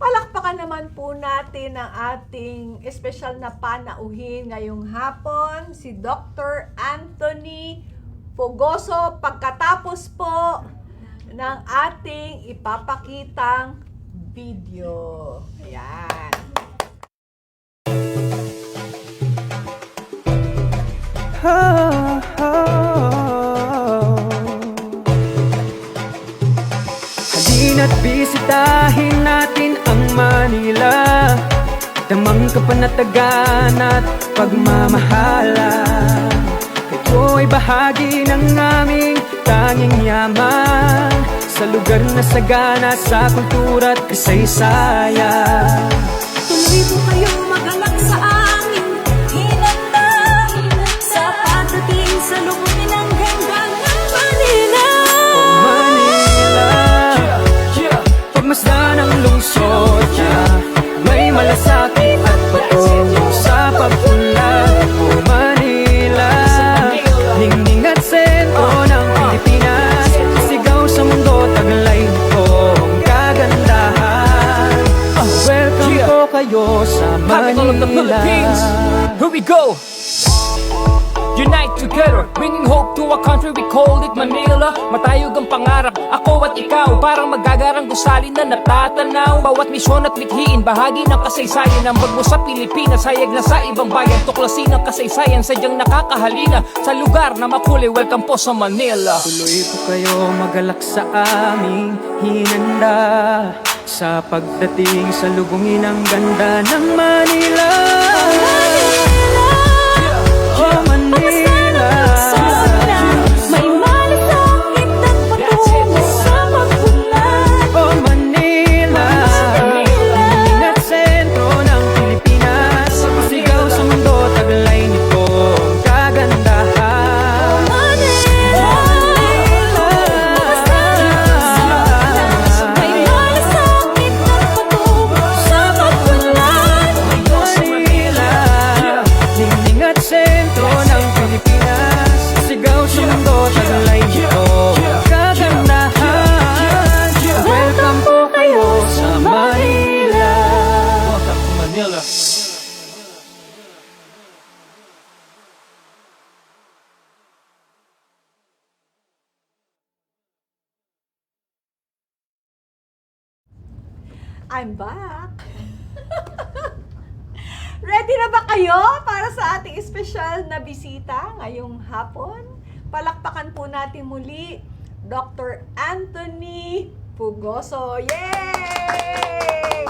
E: Palakpakan naman po natin ang ating espesyal na panauhin ngayong hapon, si Dr. Anthony Fogoso, pagkatapos po ng ating ipapakitang video. Ayan.
F: Halina't bisitahin natin ang Manila, damang kapanatagan at pagmamahalan. Kayo ay bahagi ng aming tanging yaman, sa lugar na sagana sa kultura at kasaysayan.
G: Tuloy po kayong magalak sa aming hinanda, sa pagdating sa lumunin ng ganda ng Manila.
F: Oh Manila, pagmasdan ang lungsod niya, may malasakit at patungo sa pagpunlad. Oh Manila, ningning at sentro ng Pilipinas, sigaw sa mundo, taglay nito ang kagandahan. Welcome po kayo sa
H: Capital of the Philippines.
F: Manila.
H: Here we go. Unite together, bringing hope to a country, we call it Manila. Matayog ang pangarap, ako at ikaw, parang magagarang gusali na natatanaw. Bawat misyon at mithiin, bahagi ng kasaysayan. Ang bagmo sa Pilipinas, hayag na sa ibang bayan. Tuklasin ang kasaysayan, sadyang nakakahalina sa lugar na makulay. Welcome po sa Manila.
F: Tuloy po kayo magalak sa aming hinanda, sa pagdating sa lubungin ang ganda ng Manila. Oh Manila,
G: May malasakit at patungo sa pagpunlad.
F: oh Manila, ningning at sentro ng Pilipinas, sigaw sa mundo, taglay nito ang kagandahan.
G: Manila, may malasakit at patungo sa pagpunlad.
F: Manila, ningning at sentro ng Pilipinas, sigaw sa mundo, taglay nito ang kagandahan. Welcome po kayo sa Manila.
H: Welcome to Manila.
E: I'm back! Ready na ba kayo para sa ating espesyal na bisita ngayong hapon? Palakpakan po natin muli Dr. Anthony Pugoso. Yay!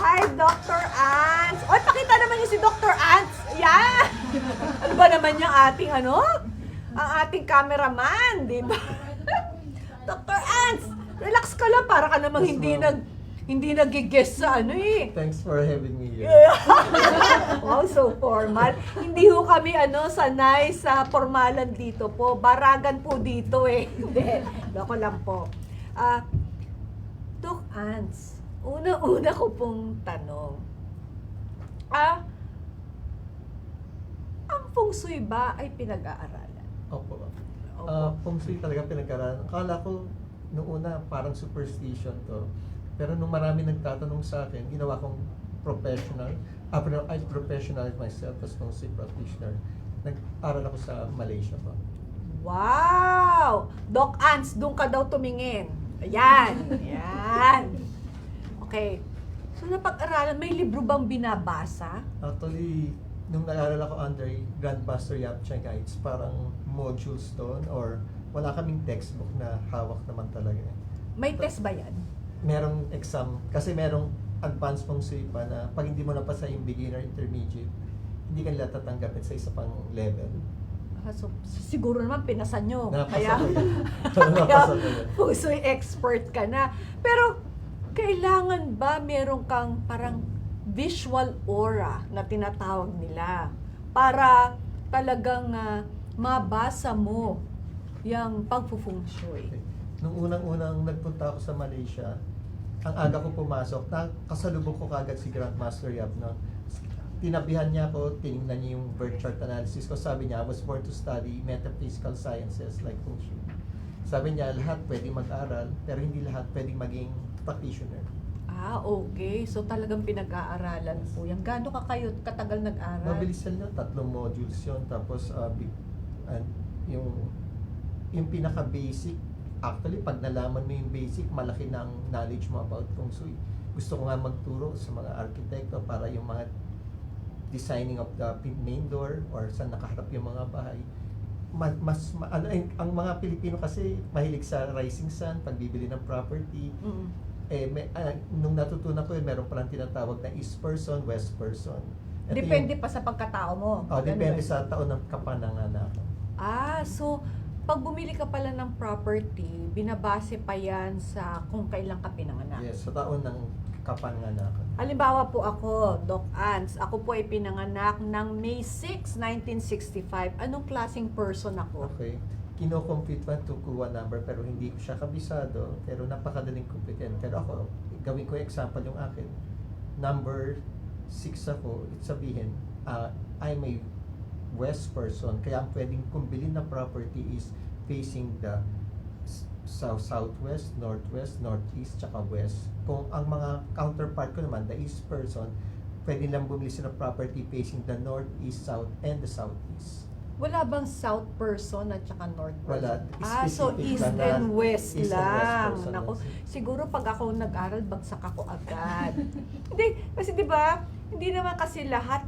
E: Hi, Dr. Ants. Oy, pakita naman niyo si Dr. Ants. Yan! Ano ba naman yung ating ang ating cameraman, di ba? Dr. Ants, relax ka lang. Para ka namang
I: Yes,
E: hindi nag-guess sa
I: Thanks for having me here.
E: Wow, so formal. Hindi ho kami sanay sa formalan dito po. Baragan po dito eh. Hindi, loko lang po. Doc Ants, una-una ko pong tanong. Ang feng shui ba ay pinag-aaralan?
I: Opo.
E: Opo.
I: Feng Shui talaga pinag-aralan. Akala ko noong una parang superstition to. Pero nung marami nagtatanong sa akin, ginawa kong professional. I professionalized myself as Feng Shui practitioner. Nag-aral ako sa Malaysia pa.
E: Wow! Doc Ants, doon ka daw tumingin. Ayan. Ayan. Okay. So, napag-aralan, may libro bang binabasa?
I: Actually, nung nag-aral ako under Grandmaster Yap Chang Guides, parang modules doon or wala kaming textbook na hawak naman talaga.
E: May test ba yan?
I: Merong exam, kasi merong advanced Feng Shui pa na pag hindi mo napasa yung beginner intermediate, hindi ka nila tatanggapin sa isa pang level.
E: So, siguro naman pinasan nyo.
I: Napasa
E: Kaya,
I: ko yun.
E: kaya
I: Napasa ko yun.
E: feng shui expert ka na. Pero, kailangan ba meron kang parang visual aura na tinatawag nila para talagang mabasa mo yung pag-feng shui?
I: Nung unang-unang nagpunta ako sa Malaysia, ang aga ko pumasok, kasalubong ko kagad si Grandmaster Yap, no? Tinabihan niya ako, tinignan niya yung birth chart analysis ko. Sabi niya, I was born to study metaphysical sciences like Feng Shui. Sabi niya, lahat pwedeng mag-aral, pero hindi lahat pwedeng maging practitioner.
E: Okay. So, talagang pinag-aaralan po yan. Gaano ka kayo katagal nag-aral?
I: Mabilis yan, 3 modules yun. Tapos, yung pinaka-basic, actually, pag nalaman mo yung basic, malaki na ang knowledge mo about Feng Shui. Gusto ko nga magturo sa mga arkitekto para yung mga designing of the main door or saan nakaharap yung mga bahay. Ang mga Pilipino kasi mahilig sa rising sun, pagbibili ng property. Nung natutunan ko yun, meron palang tinatawag na East person, West person. Ito
E: Depende pa sa pagkatao mo.
I: depende sa taon ng kapananganak.
E: So, pag bumili ka pala ng property, binabase pa yan sa kung kailan ka pinanganak.
I: Yes, sa taon ng kapananganak.
E: Halimbawa po ako, Doc Ants, ako po ay pinanganak ng May 6, 1965. Anong klaseng person ako?
I: Okay. Kino-compute man to kuha number pero hindi ko siya kabisado pero napakadaling computean. Pero ako, gawin ko example yung akin. Number 6 ako, it's sabihin, I'm a west person. Kaya ang pwedeng kong bilhin na property is facing the southwest, northwest, northeast, tsaka west. Kung ang mga counterpart ko naman, the east person, pwede lang bumili sila ng property facing the northeast, south, and the southeast.
E: Wala bang south person at saka north person?
I: Wala.
E: So
I: Specific
E: east
I: lang na
E: and west
I: east and west
E: lang.
I: person
E: Nako,
I: lang.
E: siguro pag ako nag-aral, bagsak ako agad. Hindi, kasi di ba, hindi naman kasi lahat,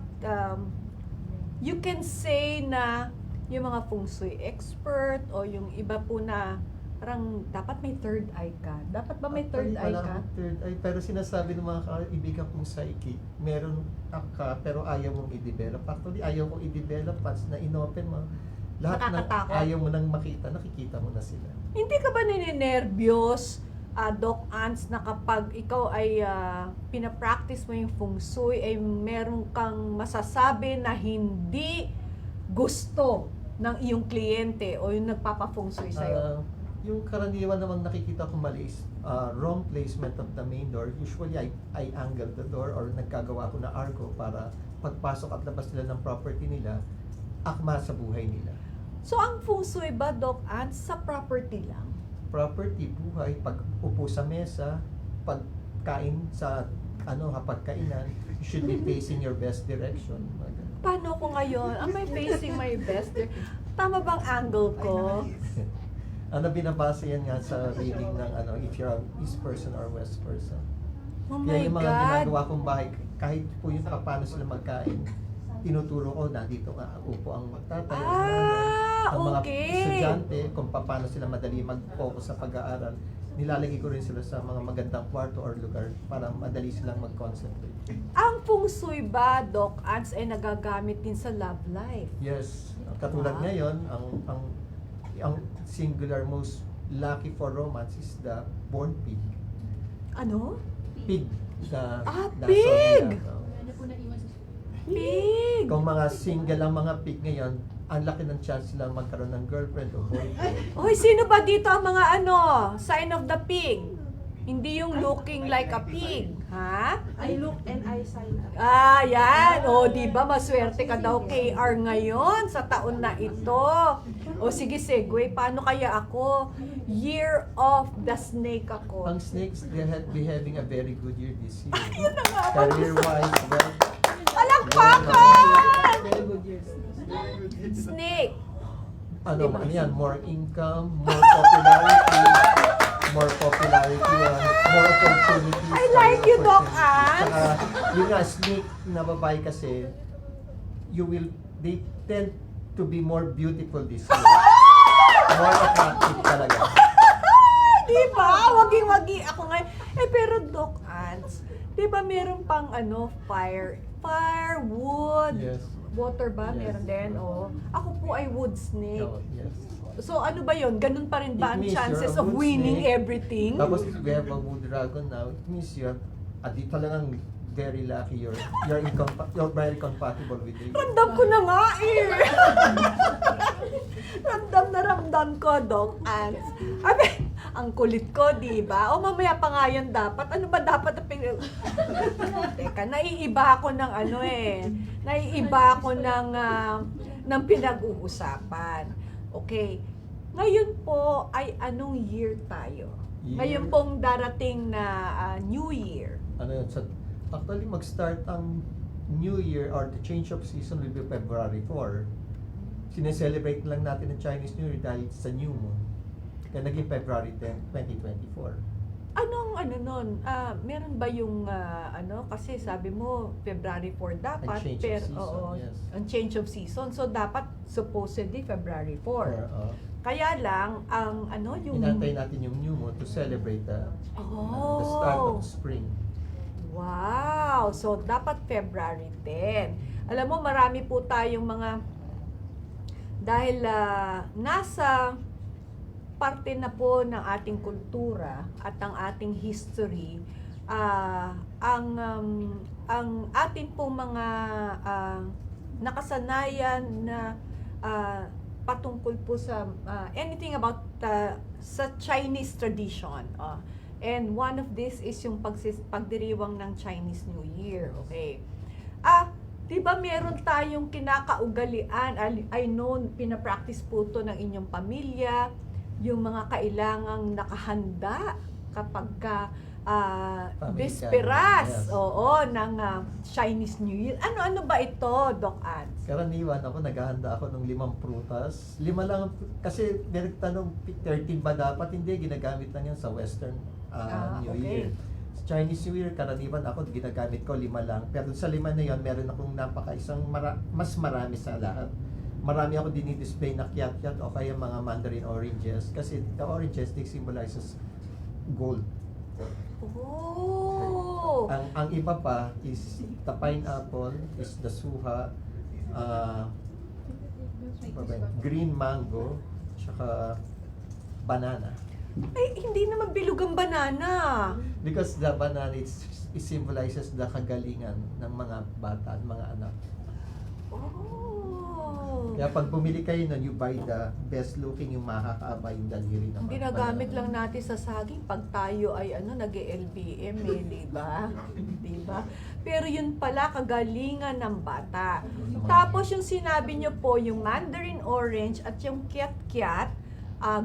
E: you can say na yung mga feng shui expert o yung iba po na parang dapat may third eye ka. Dapat ba may third eye
I: Wala
E: ka?
I: akong third eye, pero sinasabi ng mga kaibigan kong psychic, meron ka pero ayaw mong i-develop. Actually, ayaw kong i-develop once na inopen mo. Lahat na
E: Nakakatakot.
I: ayaw mo nang makita, nakikita mo na sila.
E: Hindi ka ba nininervyos, Doc Ants, na kapag ikaw ay pinapractice mo yung feng shui, ay meron kang masasabi na hindi gusto ng iyong kliyente o yung nagpapa-feng shui sa'yo?
I: Yung karaniwan namang nakikita ko mali is wrong placement of the main door. Usually, I angle the door or nagkagawa ko na arco para pagpasok at labas nila ng property nila, akma sa buhay nila.
E: So, ang feng shui ba, Doc Ants, sa property lang?
I: Property, buhay, pag upo sa mesa, pagkain sa hapagkainan, you should be facing your best direction.
E: Paano ko ngayon? Am I facing my best? Tama bang angle ko?
I: Binabase yan nga sa reading ng if you're an east person or west person.
E: Oh
I: Kaya
E: my
I: yung mga
E: God!
I: ginagawa kong bahay, kahit po yung paano sila magkain, tinuturo ko na dito nga upo ang tatay. ang mga
E: okay.
I: estudyante, kung paano sila madali mag-focus sa pag-aaral, nilalagay ko rin sila sa mga magandang kwarto or lugar para madali silang mag-concentrate.
E: Ang feng shui ba, Doc Ants, ay nagagamit din sa love life?
I: Yes, katulad ngayon, ang singular most lucky for romance is the born pig.
E: Ano?
I: Pig.
E: Pig!
I: Zodiac.
E: Pig!
I: Kung mga single ang mga pig ngayon, ang laki ng chance silang magkaroon ng girlfriend o boyfriend.
E: Hoy, sino ba dito ang mga sign of the pig? Hindi yung looking like a pig, ha?
B: I look and I sign up.
E: Yan. Di ba maswerte ka daw KR ngayon sa taon na ito. Sige, segue. Paano kaya ako? Year of the snake ako.
I: Ang snakes, they have be having a very good year this year.
E: Yun na nga.
I: Career-wise, well,
E: Palakpakan! Snake.
I: ano yan, more income, more popularity, more opportunities.
E: I like you, Doc
I: opportunities.
E: Ann.
I: Saka, yung nga, snake na babae kasi, they tend to be more beautiful this year. More attractive talaga.
E: Di ba? Wagi-wagi ako ngayon. Pero Doc Ants, di ba meron pang fire, wood,
I: Yes.
E: water ba?
I: Yes.
E: Meron din, Ako po ay wood snake.
I: No, yes.
E: So ano ba yon? Ganun pa rin ba
I: It
E: ang
I: means
E: chances
I: you're a
E: of
I: wood
E: winning
I: snake.
E: everything?
I: Tapos, we have a wood dragon now. It means di talagang very lucky. You're very compatible with it.
E: Ramdam ko na nga ramdam ko, Doc Ants. Ang kulit ko, di ba? Mamaya pa nga yan dapat. Ano ba dapat na Teka, naiiba ako ng naiiba ako ng pinag-uusapan. Okay. Ngayon po ay anong year tayo? Ngayon pong darating na New Year.
I: Actually, mag-start ang New Year or the change of season will be February 4. Sineselebrate lang natin ang Chinese New Year dahil sa new moon. Kaya naging February 10, 2024.
E: Anong nun? Meron ba yung kasi sabi mo February 4 dapat,
I: Ang change of season, yes.
E: ang change of season. So dapat supposedly February 4. Kaya lang ang yung
I: Inantay natin yung new moon to celebrate the start of spring.
E: Wow! So, dapat February 10. Alam mo, marami po tayong dahil nasa parte na po ng ating kultura at ang ating history, ang ating pong mga nakasanayan na patungkol po sa anything about sa Chinese tradition. And one of this is yung pagdiriwang ng Chinese New Year. Okay. Di ba meron tayong kinakaugalian? I know, pinapractice po to ng inyong pamilya, yung mga kailangang nakahanda kapag bisperas,
I: yes.
E: ng Chinese New Year. Ano ba ito, Doc Ants?
I: Karaniwan ako, naghahanda ako ng 5 prutas. 5 lang, kasi tanong 13 ba dapat? Hindi, ginagamit lang yan sa Western New
E: okay.
I: Year. Sa Chinese New Year, karaniwan ako, ginagamit ko 5 lang. Pero sa 5 na yun, meron akong mas marami sa lahat. Marami ako dinidisplay na kiat-kiat o kaya mga mandarin oranges. Kasi the oranges, they symbolizes gold.
E: Oh!
I: Ang iba pa is the pineapple, is the suha, green mango, tsaka banana.
E: Hindi naman bilog ang banana.
I: Because the banana it symbolizes the kagalingan ng mga bata, mga anak.
E: Oh!
I: Kaya pag bumili kayo nun, you buy the best looking, yung mahahaba yung daliri ng
E: Ang
I: mga
E: ginagamit
I: banana.
E: lang natin sa saging pag tayo ay nag-LBM di ba? Di ba? Pero yun pala kagalingan ng bata. Tapos yung sinabi nyo po, yung mandarin orange at yung kiat-kiat,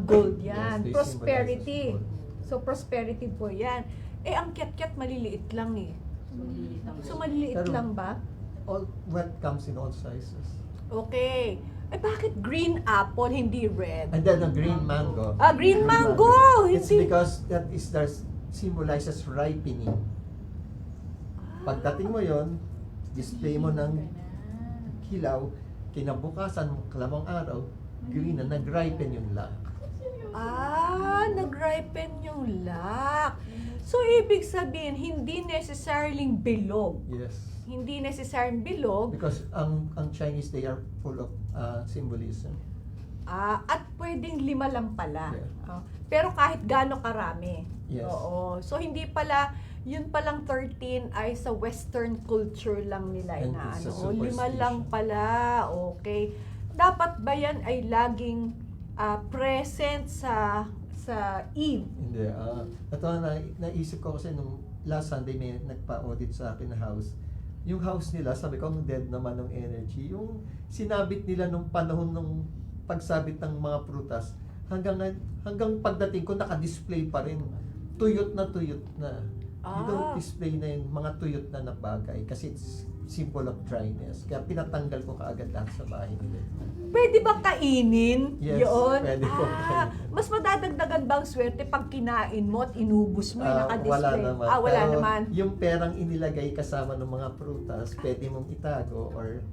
E: gold yan.
I: Yes, they
E: Prosperity.
I: symbolize
E: So prosperity po yan. Ang kiat-kiat maliliit lang eh. So maliliit
I: Pero-
E: lang ba?
I: What comes in all sizes.
E: Okay. Bakit green apple, hindi red?
I: And then the green mango.
E: Green mango!
I: It's
E: Hindi.
I: because that symbolizes ripening. Pagdating mo yon, display mo ng kilaw, kinabukasan mo, kalamang araw, green na, nag-ripen yung luck.
E: Nag-ripen yung luck. So, ibig sabihin, hindi necessarily bilog.
I: Yes.
E: Hindi necessarily bilog.
I: Because ang Chinese, they are full of symbolism.
E: At pwedeng 5 lang pala.
I: Yeah.
E: Pero kahit gaano karami.
I: Yes.
E: Oo. So, hindi pala, yun palang 13 ay sa Western culture lang nila
I: And
E: na
I: it's a
E: ano. 5 lang
I: superstition.
E: pala. Okay. Dapat ba yan ay laging present sa Eve?
I: Hindi. Ito naisip ko kasi nung last Sunday may nagpa-audit sa akin na house. Yung house nila, sabi ko, ang dead naman ng energy. Yung sinabit nila nung panahon nung pagsabit ng mga prutas, hanggang pagdating ko, naka-display pa rin. Tuyot na. You don't display na yung mga tuyot na bagay kasi it's symbol of dryness. Kaya pinatanggal ko kaagad lahat sa bahay nila.
E: Pwede ba kainin?
I: Yes,
E: Yun?
I: pwede po kainin.
E: Mas madadagdagan bang swerte pag kinain mo at inubos mo,
I: Wala
E: naka-display?
I: naman.
E: Wala
I: Pero
E: naman.
I: yung perang inilagay kasama ng mga prutas, pwede mong itago or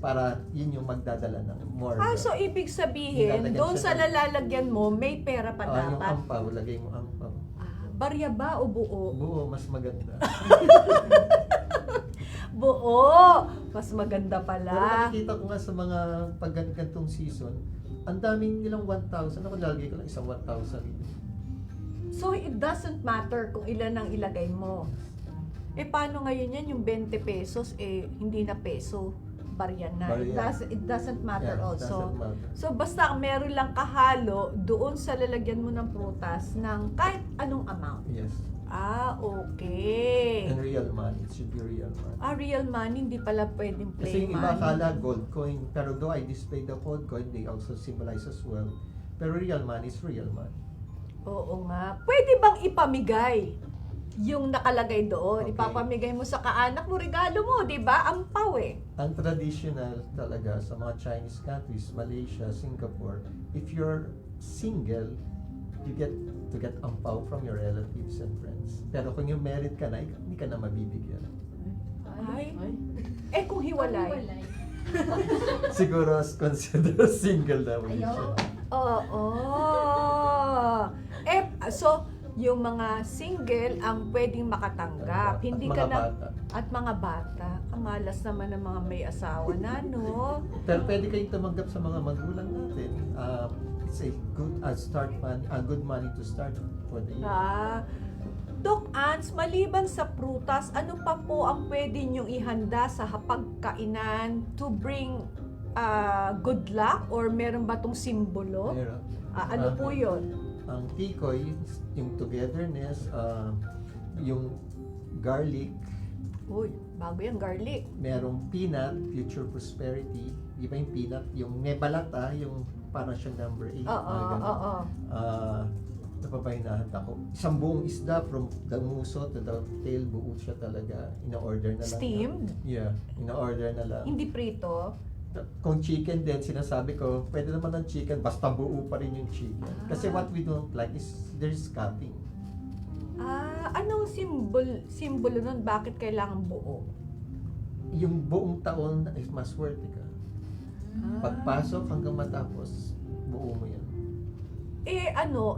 I: para yun yung magdadala ng more.
E: So ibig sabihin,
I: Nilalagyan
E: doon
I: siya
E: sa
I: ng-
E: lalagyan mo, may pera pa
I: Yung
E: dapat.
I: ampaw, lagay mo ampaw.
E: Barya ba o buo?
I: Buo, mas maganda.
E: Buo! Mas maganda
I: Pero
E: pala.
I: nakikita ko nga sa mga pagganitong season, ang daming nilang 1,000. Ako nalagay ko lang isang 1,000.
E: So it doesn't matter kung ilan ang ilagay mo. Paano ngayon yan, yung 20 pesos, hindi na peso, barya na.
I: Barya.
E: It doesn't matter
I: Yeah,
E: also.
I: doesn't matter.
E: So basta meron lang kahalo doon sa lalagyan mo ng prutas ng kahit anong amount.
I: Yes.
E: Okay.
I: And real money. It should be real money.
E: Real money, hindi pala pwedeng
I: Kasi
E: play
I: yung iba
E: money.
I: akala gold coin, pero though I display the gold coin, they also symbolize as well. Pero real money is real money.
E: Oo nga. Pwede bang ipamigay yung nakalagay doon?
I: Okay.
E: Ipapamigay mo sa kaanak mo, regalo mo, di ba? Ampaw eh.
I: Ang traditional talaga sa mga Chinese countries, Malaysia, Singapore, if you're single, you get to get ampaw from your relatives and friends. Pero kung yung married ka na, hindi ka na mabibigyan.
E: Ay. Kung hiwalay.
I: Siguro consider single na ulit siya.
E: Oo. So, yung mga single ang pwedeng makatanggap.
I: At
E: Hindi
I: mga
E: ka na...
I: bata.
E: At mga bata. Ang malas naman ng mga may asawa na, no?
I: Pero pwede kayong tumanggap sa mga magulang natin. It's a good good money to start for the year.
E: Doc Ans, maliban sa prutas, ano pa po ang pwede niyong ihanda sa hapagkainan to bring good luck? Or meron ba itong simbolo?
I: Meron.
E: Ano po yun?
I: Ang tikoy, yung togetherness, yung garlic,
E: Uy, bago yung garlic.
I: merong peanut, future prosperity. Di ba yung peanut? Yung may balata, yung parang siyang number 8.
E: Oo.
I: Ano pa ba hinahanda ko? Isang buong isda from the muso to the tail, buo siya talaga. Ina-order na lang.
E: Steamed?
I: Yeah, ina-order na lang.
E: Hindi prito?
I: Kung chicken din, sinasabi ko, pwede naman ng chicken, basta buo pa rin yung chicken. Kasi what we don't like is there's cutting.
E: Anong simbolo nun? Bakit kailangan buo?
I: Yung buong taon is mas worthy ka. Pagpasok hanggang matapos, buo mo yan.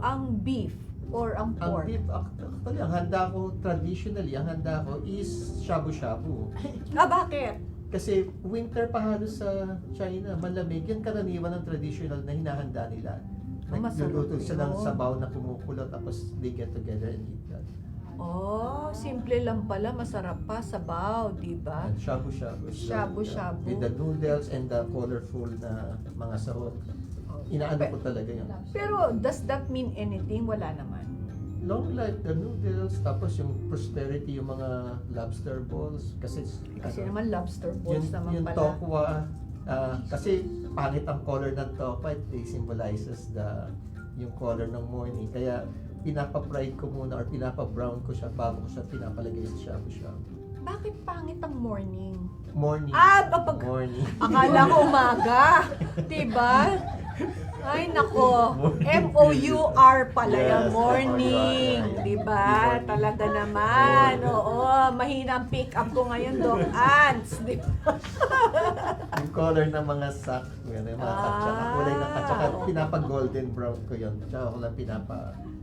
E: Ang beef or ang
I: Ang
E: pork?
I: beef, actually, ang handa ko, traditionally, ang handa ko is shabu-shabu.
E: Bakit?
I: Kasi winter pa halos sa China, malamig. Yan karaniwan ng traditional na hinahanda nila. Nagluluto
E: Masarap
I: sila ng
E: yun.
I: sabaw na kumukulo tapos they get together and eat that.
E: Simple lang pala, masarap pa, sabaw, di ba?
I: And shabu-shabu. is
E: Shabu-shabu.
I: with the noodles and the colorful na mga sahog. Inaano ko talaga yun.
E: Pero does that mean anything? Wala naman.
I: Long life, the noodles, tapos yung prosperity, yung mga lobster balls. Kasi
E: Naman lobster balls naman
I: yung
E: pala.
I: tokwa, kasi pangit ang color ng tokwa, it symbolizes yung color ng morning. Kaya pinapa-fried ko muna or pinapa-brown ko siya bago ko siya pinapalagay sa shabu-shabu.
E: Bakit pangit ang morning?
I: Morning.
E: Kapag
I: Morning.
E: akala ko umaga. Diba? Ay, nako. M-O-U-R pala
I: Yes,
E: yung morning.
I: M-O-U-R.
E: Di ba?
I: Morning.
E: Talaga naman. Oo, mahina ang pick up ko ngayon, Doc Ants. Di ba?
I: Yung color ng mga sack, yun, yung mga tsaka kulay ng at saka pinapa-golden brown ko yun. Tsaka ako lang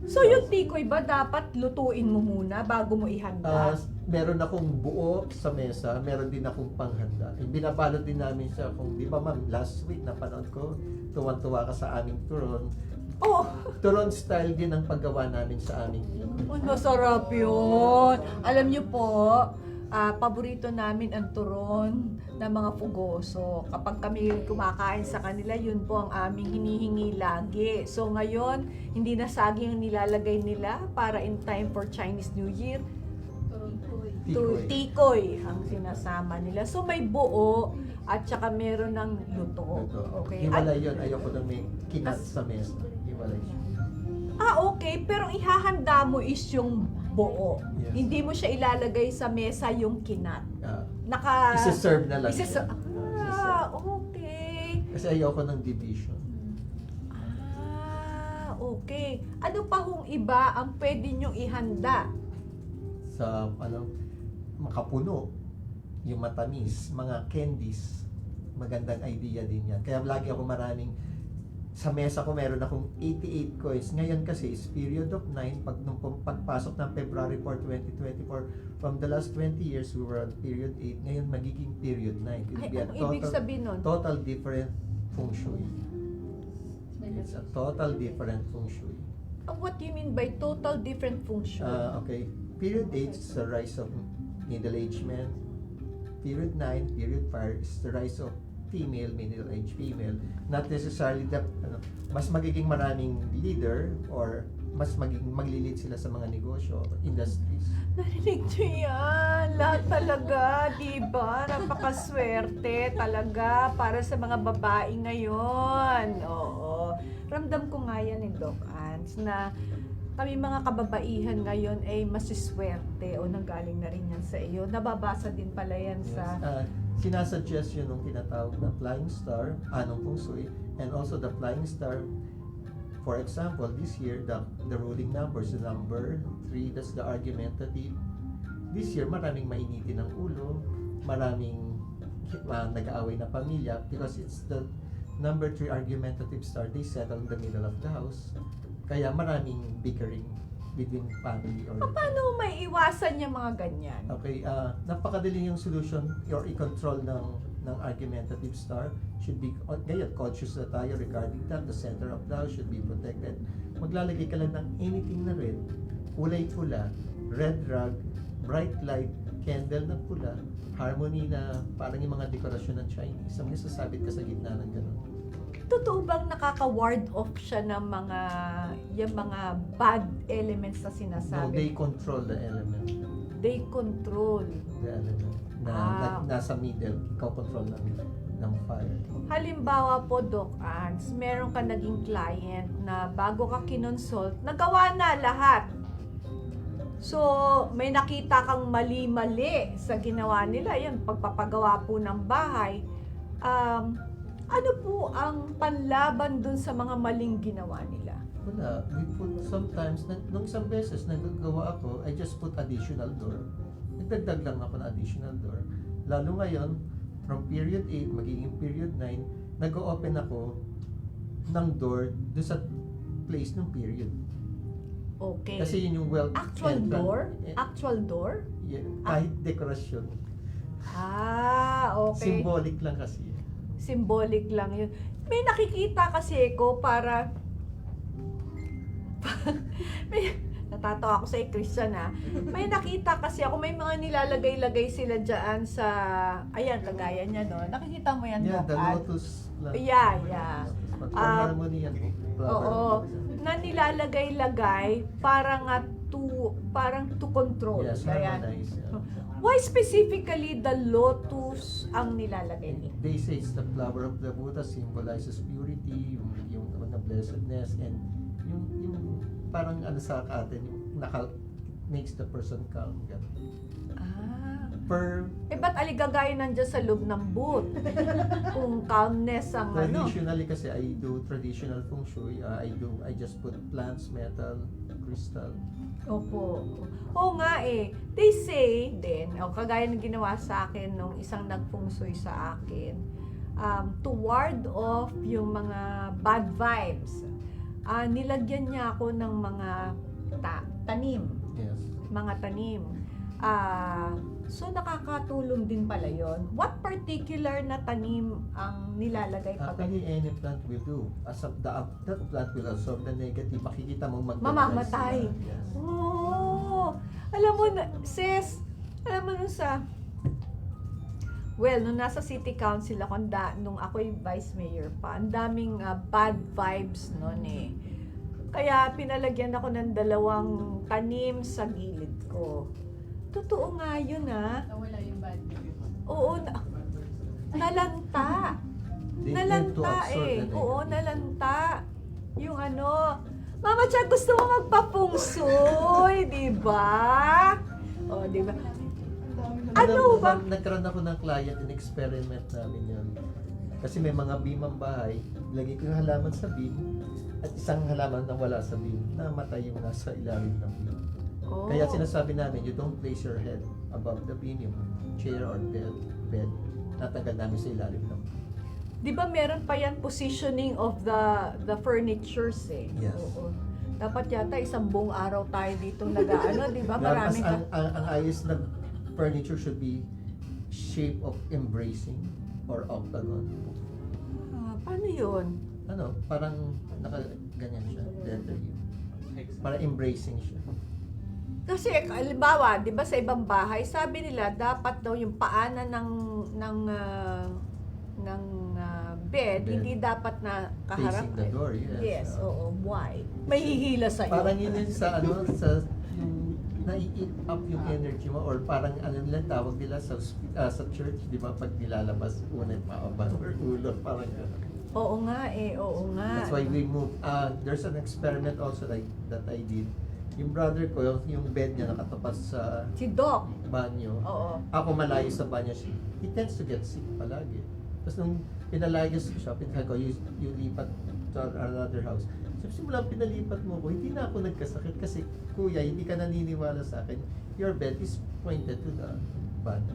E: So, yung tikoy ba dapat lutuin mo muna bago mo ihanda?
I: Meron akong buo sa mesa, meron din akong panghanda. Binabalot din namin siya kung, di ba ma'am, last week napanood ko, tuwan-tuwa ka sa aming turon.
E: Oh,
I: Turon style din ang paggawa namin sa aming team.
E: masarap yun. Alam niyo po, paborito namin ang turon ng mga fugoso. Kapag kami kumakain sa kanila, yun po ang aming hinihingi lagi. So ngayon, hindi na saging ang nilalagay nila para in time for Chinese New Year.
I: Tikoy.
E: Tikoy ang sinasama nila. So may buo at saka meron ng luto. Okay.
I: Hiwalay yun. Ayoko nang may kinat sa mesa. Hiwalay siya.
E: Okay. Pero ihahanda mo is yung buo.
I: Yes.
E: Hindi mo siya ilalagay sa mesa yung kinat.
I: Ah, isa-serve na lang.
E: Isa-serve.
I: Isa-serve.
E: Okay.
I: Kasi ayoko ng division.
E: Okay. Ano pa hong iba ang pwede nyong ihanda?
I: Sa makapuno, yung matamis, mga candies, magandang idea din yan. Kaya lagi ako maraming, sa mesa ko meron akong 88 coins. Ngayon kasi is period of 9, nung pagpasok ng February 4, 2024, from the last 20 years, we were on period 8. Ngayon magiging period 9. It will
E: Ay,
I: be a
E: anong ibig sabihin nun?
I: total different feng shui. It's a total different feng shui.
E: What do you mean by total different function?
I: Okay. Period 8 is the rise of middle-aged men. Period 9, period 5 is the rise of female, middle-aged female. Not necessarily that mas magiging maraming leader or mas maglilid sila sa mga negosyo, industries.
E: Narinig nyo yan. Lahat talaga, di ba? Napakaswerte talaga para sa mga babae ngayon. Oo. Ramdam ko nga yan ni Doc Ants na kami mga kababaihan ngayon ay masiswerte o nanggaling na rin yan sa iyo. Nababasa din pala yan sa...
I: Sinasuggest yun nung tinatawag na flying star, anong feng shui, and also the flying star. For example, this year, the ruling numbers, the number 3, that's the argumentative. This year, maraming mainitin ng ulo, maraming nag-aaway na pamilya because it's the number 3 argumentative star. They settle in the middle of the house. Kaya maraming bickering within family or...
E: Paano may iwasan yung mga ganyan?
I: Okay, napakadali yung solution or i-control ng argumentative star. Should be, ngayon, conscious na tayo regarding that. The center of the house should be protected. Maglalagay ka lang ng anything na red, kulay pula, red rug, bright light, candle na pula, harmony na parang yung mga dekorasyon ng Chinese. Ang sasabit ka sa gitna ng gano'n.
E: Totoo bang nakaka-ward off siya ng yung mga bad elements na
I: No,
E: sinasabi?
I: they control the element.
E: They control.
I: The element na nasa middle, ikaw control ng fire.
E: Halimbawa po, Doc Ants, meron ka naging client na bago ka kinonsult, nagawa na lahat. So, may nakita kang mali-mali sa ginawa nila. Yan, pagpapagawa po ng bahay. Ano po ang panlaban dun sa mga maling ginawa nila?
I: Wala. We put sometimes, nung isang beses nagagawa ako, I just put additional door. Nagdagdag lang ako na additional door. Lalo ngayon, from period 8, magiging period 9, nag-open ako ng door doon sa place ng period.
E: Okay.
I: Kasi yun yung
E: Actual
I: entrance.
E: door? Actual door?
I: Yeah, kahit dekorasyon.
E: Okay.
I: Symbolic lang kasi.
E: Symbolic lang yun. May nakikita kasi ko para natatawa ako sa Christian May nakita kasi ako, may mga nilalagay-lagay sila dyan sa, ayan, kagaya niya, no? Nakikita mo yan,
I: Yeah,
E: Doc
I: the
E: Ants?
I: lotus lang.
E: Yeah.
I: Harmony yan.
E: Oo. Na nilalagay-lagay parang to control.
I: Yes,
E: Ayan.
I: harmonize. Yeah.
E: Why specifically the lotus ang nilalagay nila?
I: They say it's the flower of the Buddha, symbolizes purity, yung blessedness, and yung parang sa atin, yung makes the person calm. per
E: ba't aligagaya nandiyan sa loob ng booth? Kung calmness ang ano.
I: traditionally kasi I do traditional feng shui. I just put plants, metal, crystal.
E: Opo. Oo nga eh. They say din, kagaya ng ginawa sa akin nung isang nag-feng shui sa akin, to ward off yung mga bad vibes, nilagyan niya ako ng mga tanim.
I: Yes.
E: Mga tanim. So nakakatulong din pala yon. What particular na tanim ang nilalagay pa?
I: Actually, any plant will do. As of that plant will absorb the negative. Makikita mong
E: Mamamatay.
I: Yes.
E: Oh, alam mo na, sis, alam mo nung nasa city council ako, nung ako'y vice mayor pa, ang daming bad vibes noon eh. Kaya pinalagyan ako ng 2 tanim sa gilid ko. Totoo nga yun
C: Nawala yung bad
E: Oo, nalanta.
I: They tend to
E: Nalanta
I: absorb the
E: eh.
I: negative.
E: Oo, nalanta. Yung ano, Mama Cha, gusto mo magpapungsoy, di ba? O, di ba? Ano ba?
I: Nagkaroon ako ng client in experiment namin yun. Kasi may mga beam ang bahay, lagay ko yung halaman sa beam, at isang halaman na wala sa beam, namatay yung nasa ilalim ng beam.
E: Oh.
I: Kaya sinasabi namin, you don't place your head above the beam, yung chair or bed, natanggal namin sa ilalim ng beam.
E: Di ba meron pa yan positioning of the furnitures eh?
I: Yes.
E: Oo. Dapat yata isang buong araw tayo dito nag-ano, di ba? Maraming
I: ang ayos na furniture should be shape of embracing or octagon.
E: Paano yun?
I: Ano, parang nakaganyan siya, letter U. Para embracing siya.
E: Kasi halimbawa, 'di ba sa ibang bahay, sabi nila dapat daw yung paanan ng bed, hindi dapat na kaharap.
I: Facing the door, yes.
E: Yes, oo. Why? May hihila sa iyo.
I: Parang yun sa yung nai-eat up yung energy mo or parang ano nila tawag nila sa church, di ba, pag nilalabas una yung paabang or ulo, parang gano'n.
E: Oo nga eh, oo nga.
I: That's why we move. There's an experiment also like that I did. Yung brother ko, yung bed niya nakatapat sa
E: Si Doc.
I: banyo.
E: Oo.
I: Ako malayo sa banyo. He tends to get sick palagi. Tapos nung pinalayas ko siya, pinaka ko, you lipat to another house. So simula pinalipat mo ko, hindi na ako nagkasakit kasi kuya, hindi ka naniniwala sa akin. Your bed is pointed to the banyo.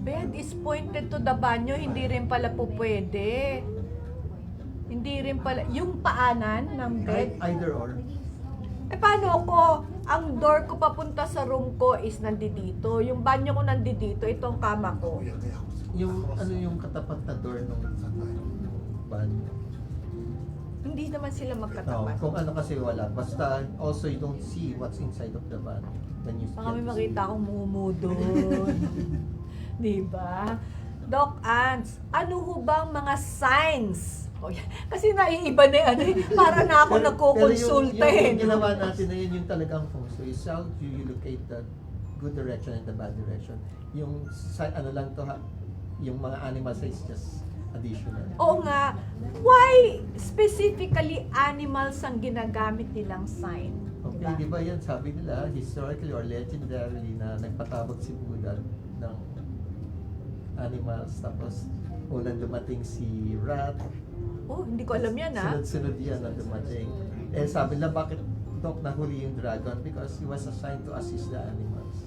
E: Bed is pointed to the banyo, hindi rin pala po pwede. Hindi rin pala, yung paanan ng bed.
I: Either or.
E: Paano ko? Ang door ko papunta sa room ko is nandito. Yung banyo ko nandito, itong kama ko.
I: Yung ano yung katapat na door ng banyo.
E: Hindi naman sila
I: No,
E: magkatapat.
I: kung ano kasi wala. Basta also you don't see what's inside of the banyo. When you
E: Baka may
I: get to
E: makita akong mumu doon. Diba? Doc Ants, ano ho bang mga signs? Kasi naiiba na yan eh. Para na ako nagkukonsulta eh.
I: Yung ginawa natin na yun yung talagang feng shui. Is how you locate the good direction and the bad direction. Yung ano lang to, yung mga animal size just additional.
E: Oo nga. Why specifically animals ang ginagamit nilang sign?
I: Okay, di ba yan sabi nila, historically or legendarily na nagpatabag si Buddha ng animals. Tapos unang dumating si rat.
E: Oh, hindi ko alam yan ah.
I: Sunod-sunod yan na dumating. Eh sabi nila, bakit Doc nahuli yung dragon? Because he was assigned to assist the animals.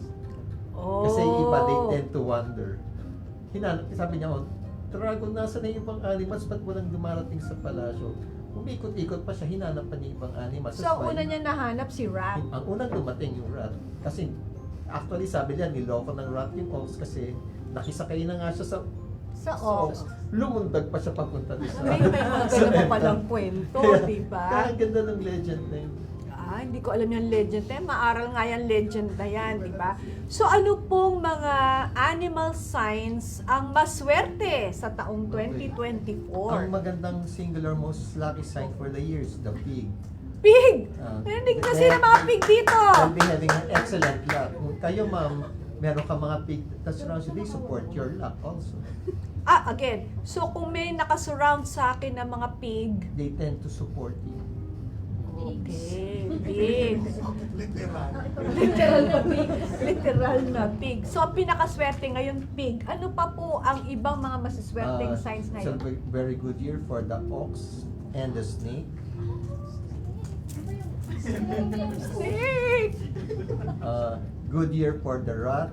E: Oh.
I: Kasi iba, they tend to wander. Sabi niya, dragon, nasa na yung ibang animals? Ba't walang dumarating sa palasyo? Umikot-ikot pa siya, hinanap pa niya ibang animals.
E: So, una niya nahanap si rat.
I: Ang unang dumating yung rat. Kasi, actually, sabi niya, niloko ng rat yung ox kasi nakisakay na nga siya sa ox. Lumundag pa siya papunta doon sa...
E: May mga ganun pa palang kwento, di ba?
I: Kaya ang ganda ng legend na yun.
E: Hindi ko alam yung legend na yan. Maaral nga yan, legend na yan, di ba? So, ano pong mga animal signs ang maswerte sa taong 2024?
I: Ang magandang singular most lucky sign for the year is the pig.
E: Pig!
I: Ah,
E: Narinig kasi ng mga pig dito!
I: They'll be having an excellent luck. Kung kayo, ma'am, meron ka mga pig that surrounds you, they support your luck also.
E: Again, so kung may nakasurround sa akin ng mga pig,
I: They tend to support you.
E: Okay, pig. Literal na pig. Literal na pig. So, pinakaswerte ngayon, pig. Ano pa po ang ibang mga masaswerteng signs
I: It's a
E: ngayon?
I: very good year for the ox and the snake.
E: Snake!
I: Good year for the rat,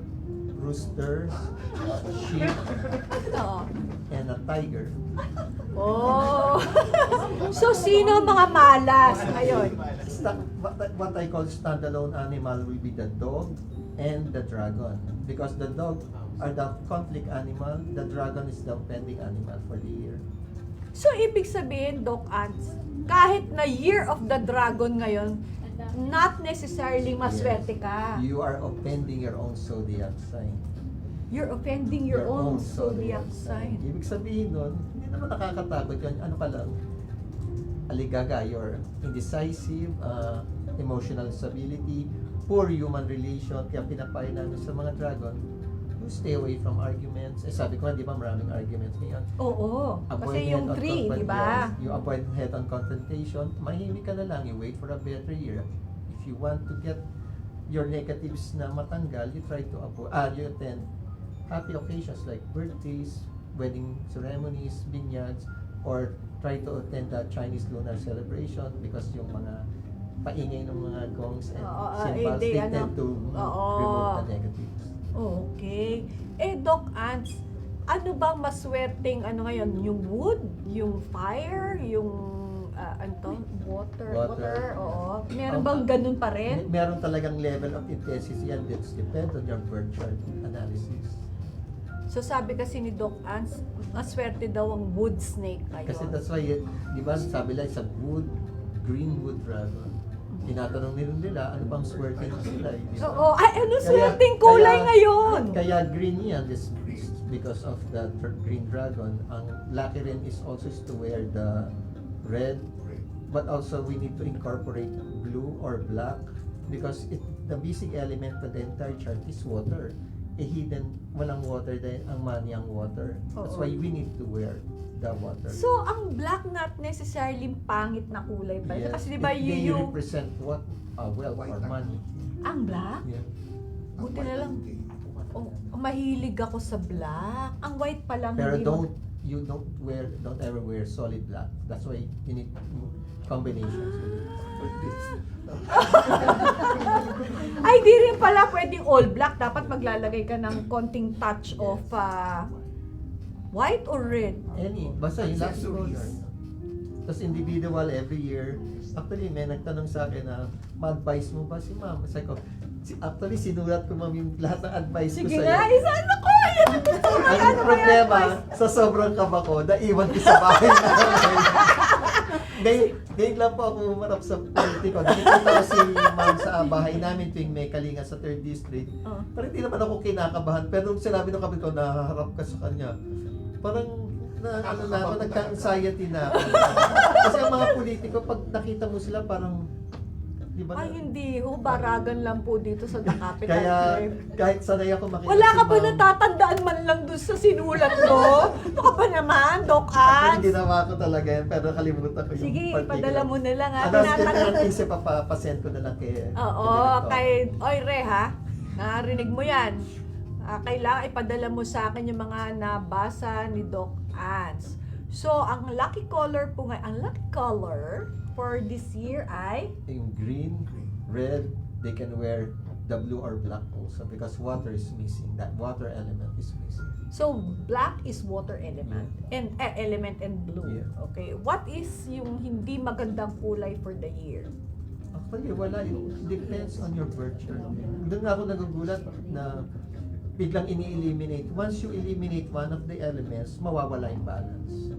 I: rooster, sheep,
E: Oo.
I: and a tiger.
E: Oh! So, sino ang mga malas ngayon?
I: What I call standalone animal will be the dog and the dragon. Because the dog are the conflict animal, the dragon is the offending animal for the year.
E: So, ibig sabihin, Doc Ants, kahit na Year of the Dragon ngayon, not necessarily maswerte ka.
I: You are offending your own zodiac sign.
E: You're offending your own zodiac sign.
I: Ibig sabihin nun, hindi naman nakakatakot yun. Ano ka lang, aligaga, you're indecisive, emotional instability, poor human relation. Kaya pinapayo namin sa mga dragon, you stay away from arguments. Sabi ko nga, di ba maraming arguments ngayon?
E: Oo. Kasi yung
I: head-on
E: 3, di ba?
I: You avoid head-on confrontation. Mahimik ka na lang. You wait for a better year. If you want to get your negatives na matanggal, you try to avoid, you attend happy occasions like birthdays, wedding ceremonies, binyags, or try to attend the Chinese lunar celebration because yung mga paingay ng mga gongs and cymbals, they tend to remove the negatives.
E: Okay. Doc Ants, ano bang maswerteng ngayon? Yung wood? Yung fire? Yung water? Oo. Meron bang ganun pa rin?
I: Meron talagang level of intensity and it depends on your birth chart analysis.
E: So sabi kasi ni Doc Ants, maswerte daw ang wood snake ngayon.
I: Kasi that's why, di ba, sabi lang sa green wood dragon. Tinatanong nila, ano bang swerte sila?
E: Oo. Ano swerteng kulay ngayon?
I: Kaya green yan, this because of the green dragon. Ang lucky rin is also to wear the red, but also we need to incorporate blue or black because the basic element of the entire chart is water. Hidden, walang water dahil ang money ang water. That's why we need to wear the water.
E: So, ang black not necessarily pangit na kulay pa.
I: Yes.
E: Kasi di ba
I: They
E: yung...
I: represent what? Wealth or money.
E: Ang black?
I: Yeah.
E: Buti na lang. Mahilig ako sa black. Ang white pa lang.
I: Pero
E: hindi
I: don't ever wear solid black. That's why you need combinations.
E: Ay, di rin pala pwedeng all black. Dapat maglalagay ka ng konting touch of white or red.
I: Basta yung last color. Tapos individual every year. Actually, may nagtanong sa akin na, ma-advise mo ba si ma'am? Sabi ko, actually, sinulat ko ma'am yung lahat ng advice ko
E: Sige
I: sa'yo.
E: nga, isa na ko! Yan ang gusto ko.
I: Ang problema, sa sobrang kaba ko, naiwan ko sa bahay namin. Ngayon lang po ako humarap sa politiko. Nakikita ko si ma'am sa bahay namin tuwing may kalinga sa 3rd District. Parang hindi naman ako kinakabahan. Pero nung sinabi ng kapit ko, nahaharap ka sa kanya. Parang nagka-anxiety na ako. Kasi ang mga politiko, pag nakita mo sila, parang di ba?
E: Ay, hindi. Baragan lang po dito sa The Capital.
I: Kaya kahit sanay ako makita
E: Wala
I: si
E: ka ba
I: ma'am,
E: natatandaan man lang dun sa sinulat mo? Ano ka ba naman, Doc Ants?
I: Hindi ginawa ko talaga yan, pero nakalimutan ko yung
E: Sige,
I: particular.
E: ipadala mo na lang ha.
I: Ano, isip papasend ko na lang kay...
E: Oo, kay Re ha. Narinig mo yan. Kailangan ipadala mo sa akin yung mga nabasa ni Doc Ants. So, ang lucky color po ang lucky color for this year ay
I: Yung green, red, they can wear the blue or black also because water is missing. That water element is missing.
E: so black is water element and element and blue.
I: Yeah.
E: Okay. What is yung hindi magandang kulay for the year?
I: Actually, wala yung depends on your birth chart. Doon nga ako nagugulat na biglang ini-eliminate. Once you eliminate one of the elements, mawawala yung balance.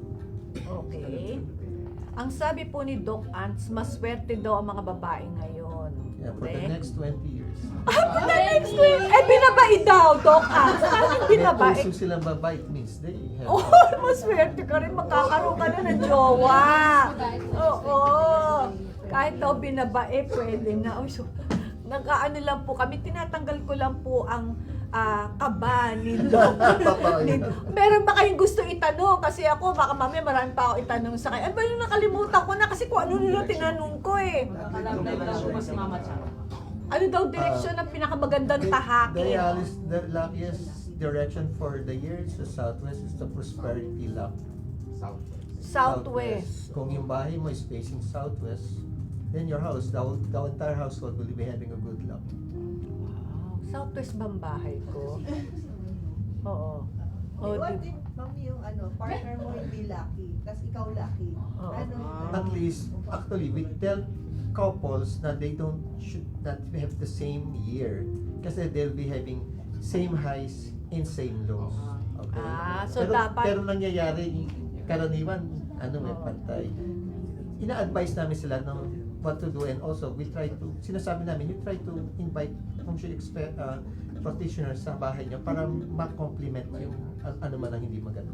E: Okay. Ang sabi po ni Doc Ants, maswerte daw ang mga babae ngayon.
I: Yeah, for the next 20 years.
E: Next week! Binabai daw, Doc Ants. Anong
I: May
E: binabai?
I: puso silang babae, it means they have...
E: Oh, maswerte ka rin. Magkakaroon ka na ng jowa. Oo. Kahit daw binabae, pwede na. Uy, so, nag-ano lang po kami, tinatanggal ko lang po ang kaba nito.
I: Totoo yan.
E: Meron ba kayong gusto itanong? Kasi ako, baka mamaya marami pa ako itanong sa kayo. Ano ba yung nakalimutan ko na? Kasi kung ano nila tinanong ko eh. Ano daw direksyon ng pinakamagandang tahake?
I: The luckiest direction for the year is the southwest, is the prosperity luck.
E: Southwest.
I: Kung yung bahay mo is facing southwest, then your house, the entire household will be having a good luck.
E: Southwest ba ang bahay ko? Oo. Oh,
J: What if, mami, yung partner mo hindi lucky, tas ikaw lucky?
E: Oo.
I: At least, actually, we tell couples na they should not have the same year kasi they'll be having same highs and same lows. Okay?
E: So dapat...
I: Pero nangyayari, karaniwan, may pantay. Ina-advise namin sila ng what to do, and also sinasabi namin, you try to invite kung practitioners sa bahay nyo para ma-complement yung ano man ang hindi maganda.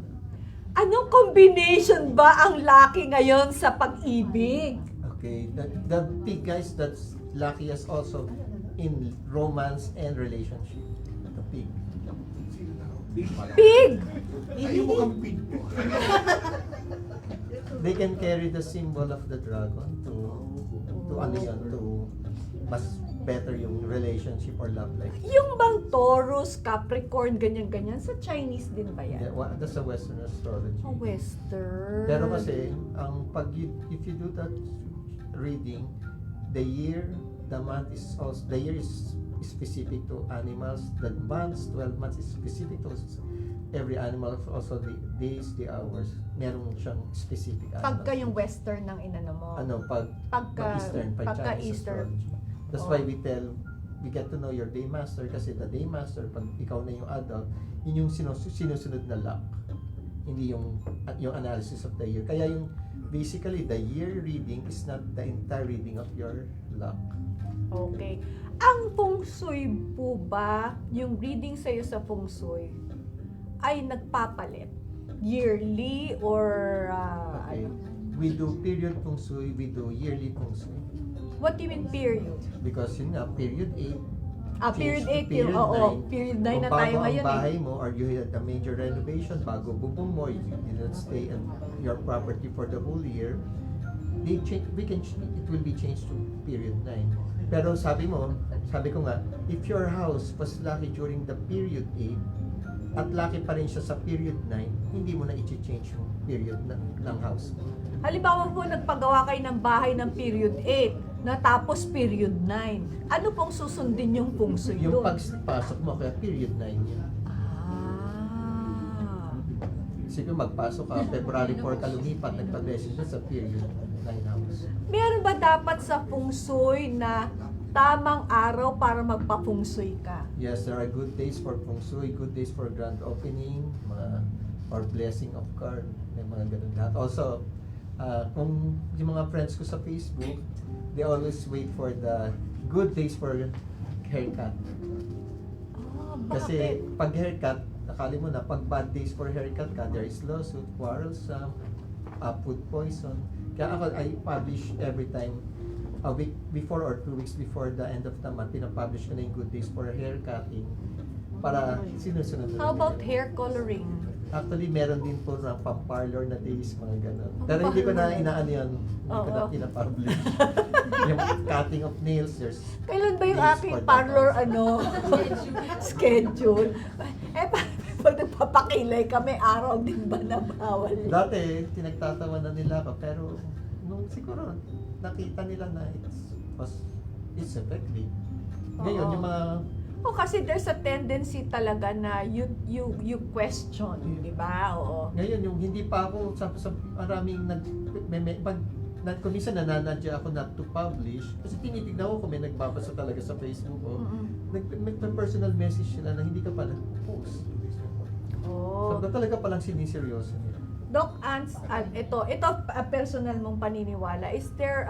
E: Anong combination ba ang lucky ngayon sa pag-ibig?
I: Okay, the pig, guys, that's luckiest also in romance and relationship. The pig.
E: Pig!
I: They can carry the symbol of the dragon to mas better yung relationship or love life.
E: Yung bang Taurus, Capricorn, ganyan-ganyan, sa Chinese din ba yan?
I: That's a Western astrology.
E: Western.
I: Pero kasi, if you do that reading, the year is specific to animals. The months, 12 months is specific to every animal. Also the days, the hours. Meron siyang specific animals.
E: Pagka yung Western ng inano mo.
I: Pagka Eastern, Chinese
E: Eastern.
I: astrology. That's why we get to know your day master, kasi the day master, pag ikaw na yung adult, yun yung sinusunod na luck. Hindi yung analysis of the year. Kaya basically, the year reading is not the entire reading of your luck.
E: Okay. Ang feng shui po ba, yung reading sa'yo sa feng shui, ay nagpapalit? Yearly or...
I: Okay. We do period feng shui, we do yearly feng shui.
E: What do you mean period?
I: Because period 8,
E: Period 8
I: period
E: yun. Oo,
I: 9.
E: period 9 na
I: Kung
E: tayo
I: bago ang
E: ngayon
I: bahay mo or you had a major renovation, bago bubong mo, you didn't stay in your property for the whole year, it will be changed to period 9. Pero sabi ko nga, if your house was lucky during the period 8, at lucky pa rin siya sa period 9, hindi mo na i-change yung period ng house mo.
E: Halimbawa po, nagpagawa kayo ng bahay ng period 8, natapos period 9. Ano pong susundin yung feng shui
I: Yung
E: doon?
I: pagpasok mo, kaya period 9 yun. Sige, magpasok ka, February 4 ka lumipat, nagpa-blessing ka sa period 9 house.
E: Meron ba dapat sa feng shui na tamang araw para magpa-feng shui ka?
I: Yes, there are good days for feng shui, good days for grand opening, or blessing of card, may mga ganun lahat. Also, kung yung mga friends ko sa Facebook, they always wait for the good days for haircut. Kasi pag haircut, nakali mo na, pag bad days for haircut ka, there is lawsuit, quarrelsome, food poison. Kaya ako, I publish every time, a week before or 2 weeks before the end of the month, pinapublish ko na yung good days for haircutting para sinusunod.
E: How about hair coloring?
I: Actually, meron din po na pang-parlor na days, mga ganun. Pero hindi ko na inaano yun. Hindi ko na pinapublish. Yung cutting of nails, there's
E: Kailan ba yung
I: days
E: aking
I: for that
E: parlor
I: also.
E: schedule? Pag nagpapakilay kami, araw din ba na bawal?
I: Dati, tinagtatawa na nila ako, pero nung siguro nakita nila na it's effective. Ngayon, yung mga
E: kasi there's a tendency talaga na you question, di ba? Oo.
I: ngayon, yung hindi pa ako sa maraming kung minsan nananadya ako not to publish, kasi tinitignan ko kung may nagbabasa talaga sa Facebook ko. Nag-personal message sila na hindi ka pa nag-post.
E: Oh.
I: So, talaga palang siniseryoso nila.
E: Doc Ans, ito personal mong paniniwala. Is there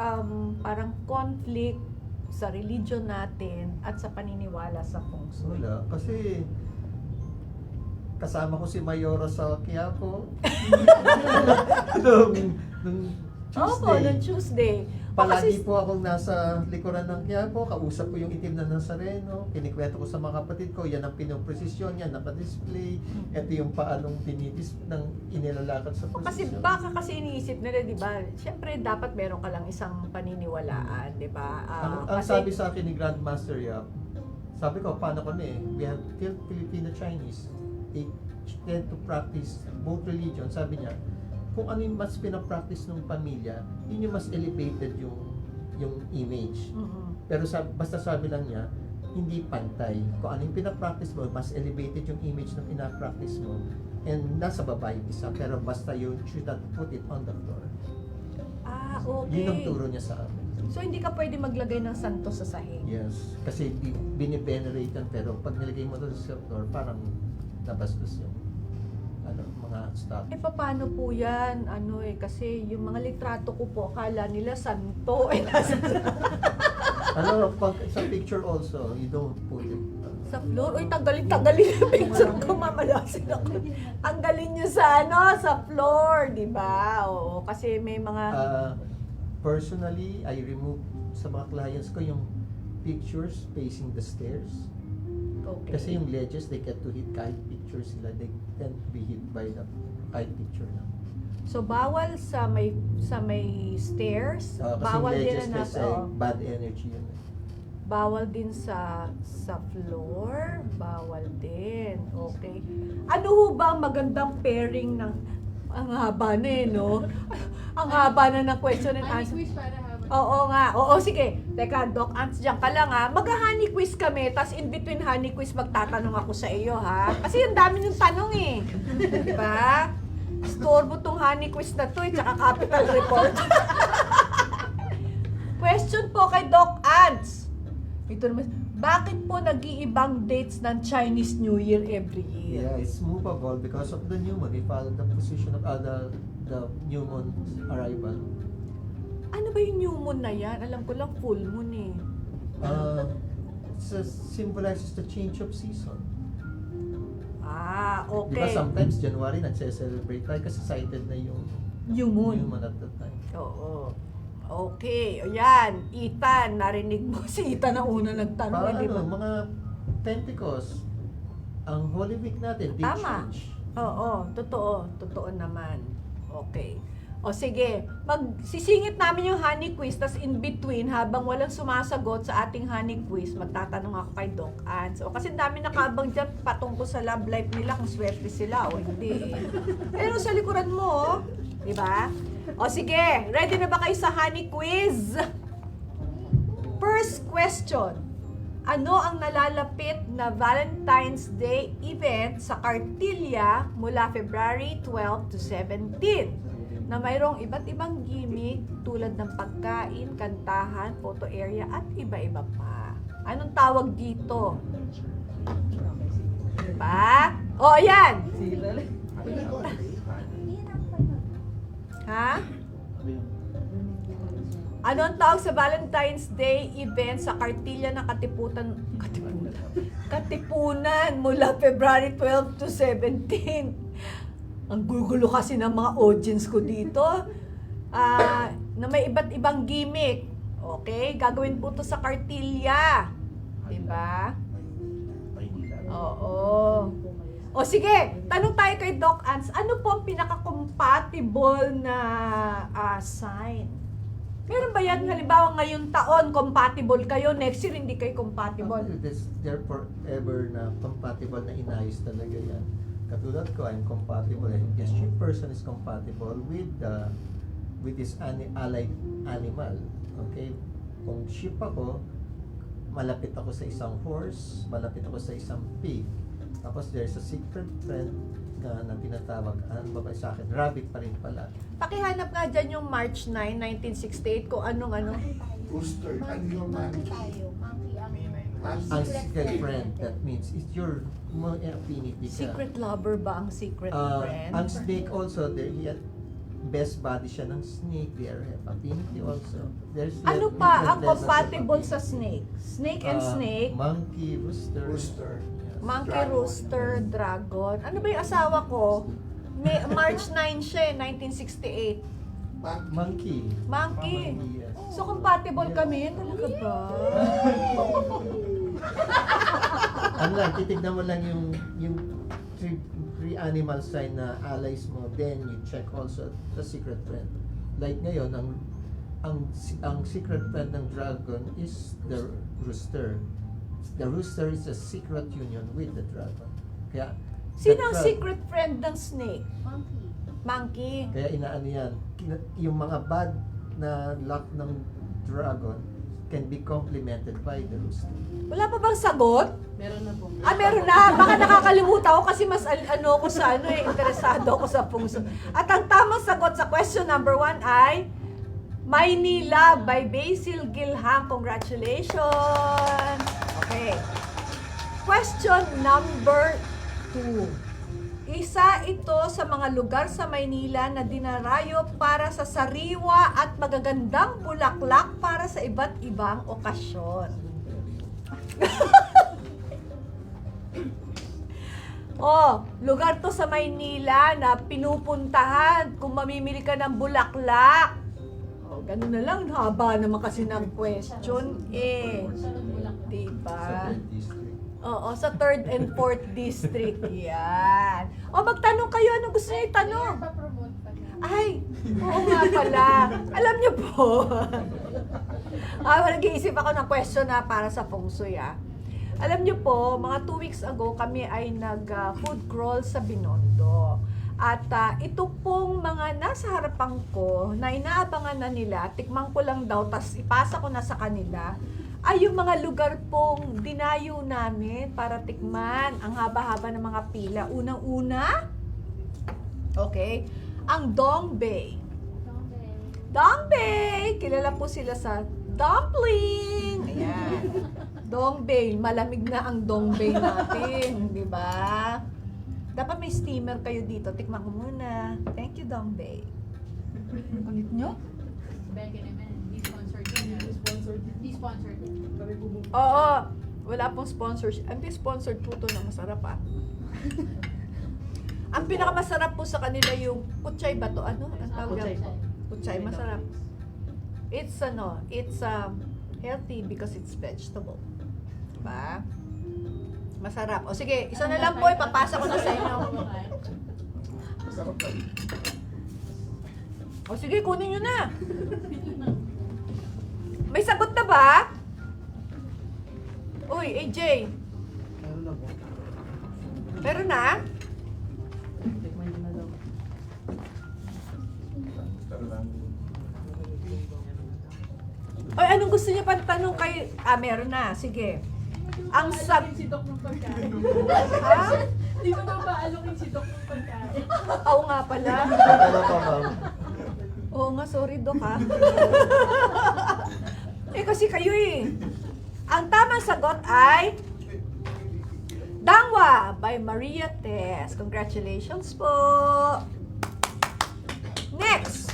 E: parang conflict sa religion natin at sa paniniwala sa feng shui?
I: Wala. Kasi kasama ko si Mayora sa Quiapo. nung Tuesday.
E: Opo, noong Tuesday.
I: Palagi po akong nasa likuran ng Quiapo, kausap ko yung itim na Nazareno, kinikwento ko sa mga kapatid ko, yan ang pinopresisyon, yan naka-display, ito yung paanong ng inilalakad sa
E: Kasi
I: prosesyon.
E: baka kasi iniisip nila, di ba? Siyempre, dapat meron ka lang isang paniniwalaan, di ba?
I: Ang sabi sa akin ni Grandmaster Yap, sabi ko, paano kami? We have Filipino-Chinese. They tend to practice both religion. Sabi niya, kung ano yung mas pinapractice ng pamilya, yun yung mas elevated yung image. Pero basta sabi lang niya, hindi pantay. Kung ano yung pinapractice mo, mas elevated yung image ng pinapractice mo. And nasa baba yung isa, pero basta you should not put it on the floor.
E: Okay.
I: Yun ang turo niya sa amin.
E: So, hindi ka pwede maglagay ng santo sa sahig.
I: Yes. Kasi binivenerate yan, pero pag nilagay mo doon sa floor, parang nabastos yung mga stuff.
E: Paano po yan? Kasi yung mga litrato ko po, akala nila santo.
I: Pag sa picture also, you don't put it
E: Sa floor? Uy, tanggalin yung picture ko, mamalasin ako. Tanggalin nyo sa floor, di ba? Oo, kasi may mga...
I: personally, I remove sa mga clients ko yung pictures facing the stairs.
E: Okay.
I: Kasi yung ledges, they get to hit kahit picture sila, they tend to be hit by the kahit picture na.
E: So, bawal sa may stairs,
I: Kasi
E: bawal
I: yung
E: din
I: ledges
E: na
I: kasi bad energy yun.
E: bawal din sa floor, bawal din. Okay. Ano ho ba ang magandang pairing ng ang haba na no? Ang haba na ng question and answer. Oo nga. Oo, sige. Teka, Doc Ants, dyan ka lang ha. Mag-honey quiz kami, tas in between honey quiz, magtatanong ako sa iyo ha. Kasi ang dami ng tanong eh. Di ba? Storbo tong honey quiz na to, tsaka capital report. Question po kay Doc Ants. Ito naman, bakit po nag-iibang dates ng Chinese New Year every year?
I: Yeah, it's movable because of the new moon. We follow the position of the new moon arrival.
E: Ano ba yung new moon na yan? Alam ko lang full moon eh.
I: It symbolizes the change of season.
E: Okay.
I: Diba sometimes January nagse-celebrate tayo kasi sighted na yung
E: New moon.
I: new moon at that time.
E: Oo. Okay. Ayan. Ethan, narinig mo si Ethan ang una nagtanong.
I: Parang
E: di ba?
I: mga Pentecost, ang Holy Week natin, big
E: Tama.
I: change.
E: Oo. Totoo. Totoo naman. Okay. O sige, magsisingit namin yung honey quiz, tas in between, habang walang sumasagot sa ating honey quiz, magtatanong ako kay Doc Ants. O kasi dami nakabang dyan patungkol sa love life nila, kung swerte sila o hindi. Pero sa likuran mo, di ba? O sige, ready na ba kayo sa honey quiz? First question. Ano ang nalalapit na Valentine's Day event sa Cartilla mula February 12 to 17? Na mayroong iba't ibang gimmick tulad ng pagkain, kantahan, photo area at iba-iba pa. Anong tawag dito? Diba? O, yan! Ha? Ano ang tawag sa Valentine's Day event sa Cartilla ng Katipunan mula February 12 to 17? Ang gugulo kasi ng mga audience ko dito. Na may iba't ibang gimmick. Okay? Gagawin po to sa Cartilla. Diba? Oo. O sige, tanong tayo kay Doc Ants. Ano po ang pinaka-compatible na sign? Meron ba yan? Halimbawa ngayong taon, compatible kayo. Next year, hindi kayo compatible.
I: They're forever na compatible na inayos talaga yan. Katulad ko, I'm compatible. Yes, sheep person is compatible with this allied animal. Okay? Kung sheep ako, malapit ako sa isang horse, malapit ako sa isang pig. Tapos there's a secret friend na tinatawag, ano ba sa akin? Rabbit pa rin pala.
E: Pakihanap nga dyan yung March 9, 1968, kung anong ano.
K: Rooster. Ano yung monkey?
I: Ang secret friend, that means it's your affinity ka.
E: Secret lover ba ang secret friend?
I: Ang snake also, he had best body siya ng snake. They have affinity also.
E: Ano pa ang compatible sa snake? Snake and snake?
I: Monkey, rooster.
K: Rooster.
E: Monkey,
K: Dragon.
E: rooster, dragon. Ano ba yung asawa ko? March 9 siya 1968.
I: Monkey.
E: Monkey.
I: Yes.
E: So, compatible kami? Talaga ba?
I: Ano lang, titignan mo lang yung three animal sign na allies mo, then you check also the secret friend. Like ngayon, ang secret friend ng dragon is the rooster. The rooster is a secret union with the dragon. Kaya
E: Sino ang
I: the
E: secret friend ng snake? Monkey.
I: Kaya inaano yan, yung mga bad na luck ng dragon can be complemented by the rooster.
E: Wala pa bang sagot?
J: Meron na po.
E: Meron na. Baka nakakalimutan ako kasi mas ko sa interesado ako sa pungso. At ang tamang sagot sa question number 1 ay Maynila by Basil Gilham. Congratulations! Okay. Question number 2. Isa ito sa mga lugar sa Maynila na dinarayo para sa sariwa at magagandang bulaklak para sa iba't ibang okasyon. Lugar to sa Maynila na pinupuntahan kung mamimili ka ng bulaklak. Ganun na lang, haba naman kasi ng question diba?
I: Sa third district.
E: Oo, sa 3rd and 4th district. Yan. Magtanong kayo, ano gusto niyo itanong? Ay, oo nga pala. Alam niyo po. Nag-iisip ako ng question na para sa feng shui. Alam niyo po, mga 2 weeks ago, kami ay nag-food crawl sa Binondo. At ito pong mga nasa harapan ko, na inaabangan na nila, tikman ko lang daw, tas ipasa ko na sa kanila, ay yung mga lugar pong dinayo namin para tikman. Ang haba-haba ng mga pila. Unang-una, okay, ang Dongbei. Dongbei! Kilala po sila sa dumpling. Ayan. Dongbei. Malamig na ang Dongbei natin. Di ba? Dapat may steamer kayo dito. Tikman ko muna. Thank you, Dongbei. Kulit nyo? Oo. Wala pong sponsorship. Anti-sponsored po to na masarap Ang pinakamasarap po sa kanila yung kutsay ba to? Ano? Ang tawag yan? Kutsay. Masarap. It's healthy because it's vegetable. Diba? Masarap. O sige, isa na lang po. Ipapasa ko na sa inyo. O sige, kunin nyo na. May sagot na ba? Uy, AJ. Meron na? Oy, anong gusto niyo pang tanong kay... meron na. Sige. Ang si Doc ng pagkain. Ha? Di mo daw ba alokin si Doc ng pagkain? Oo nga pala. Oo nga, sorry Doc kasi kayo Ang tamang sagot ay Dangwa by Maria Tess. Congratulations po. Next.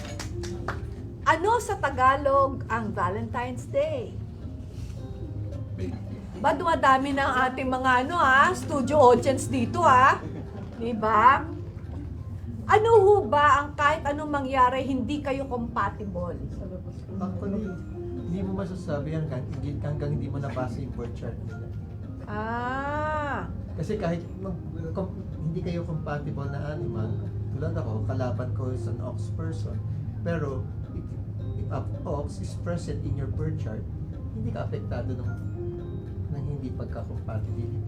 E: Ano sa Tagalog ang Valentine's Day? Ba, dumadami na ang ating mga studio audience dito Diba? Ano ho ba ang kahit anong mangyari hindi kayo compatible?
I: Actually, hindi mo masasabi hanggang hindi mo nabasa yung birth chart nila. Kasi kahit hindi kayo compatible na animal, tulad ako, kalaban ko is an ox person. Pero if an ox is present in your birth chart, hindi ka apektado ng hindi pagka-compatibility.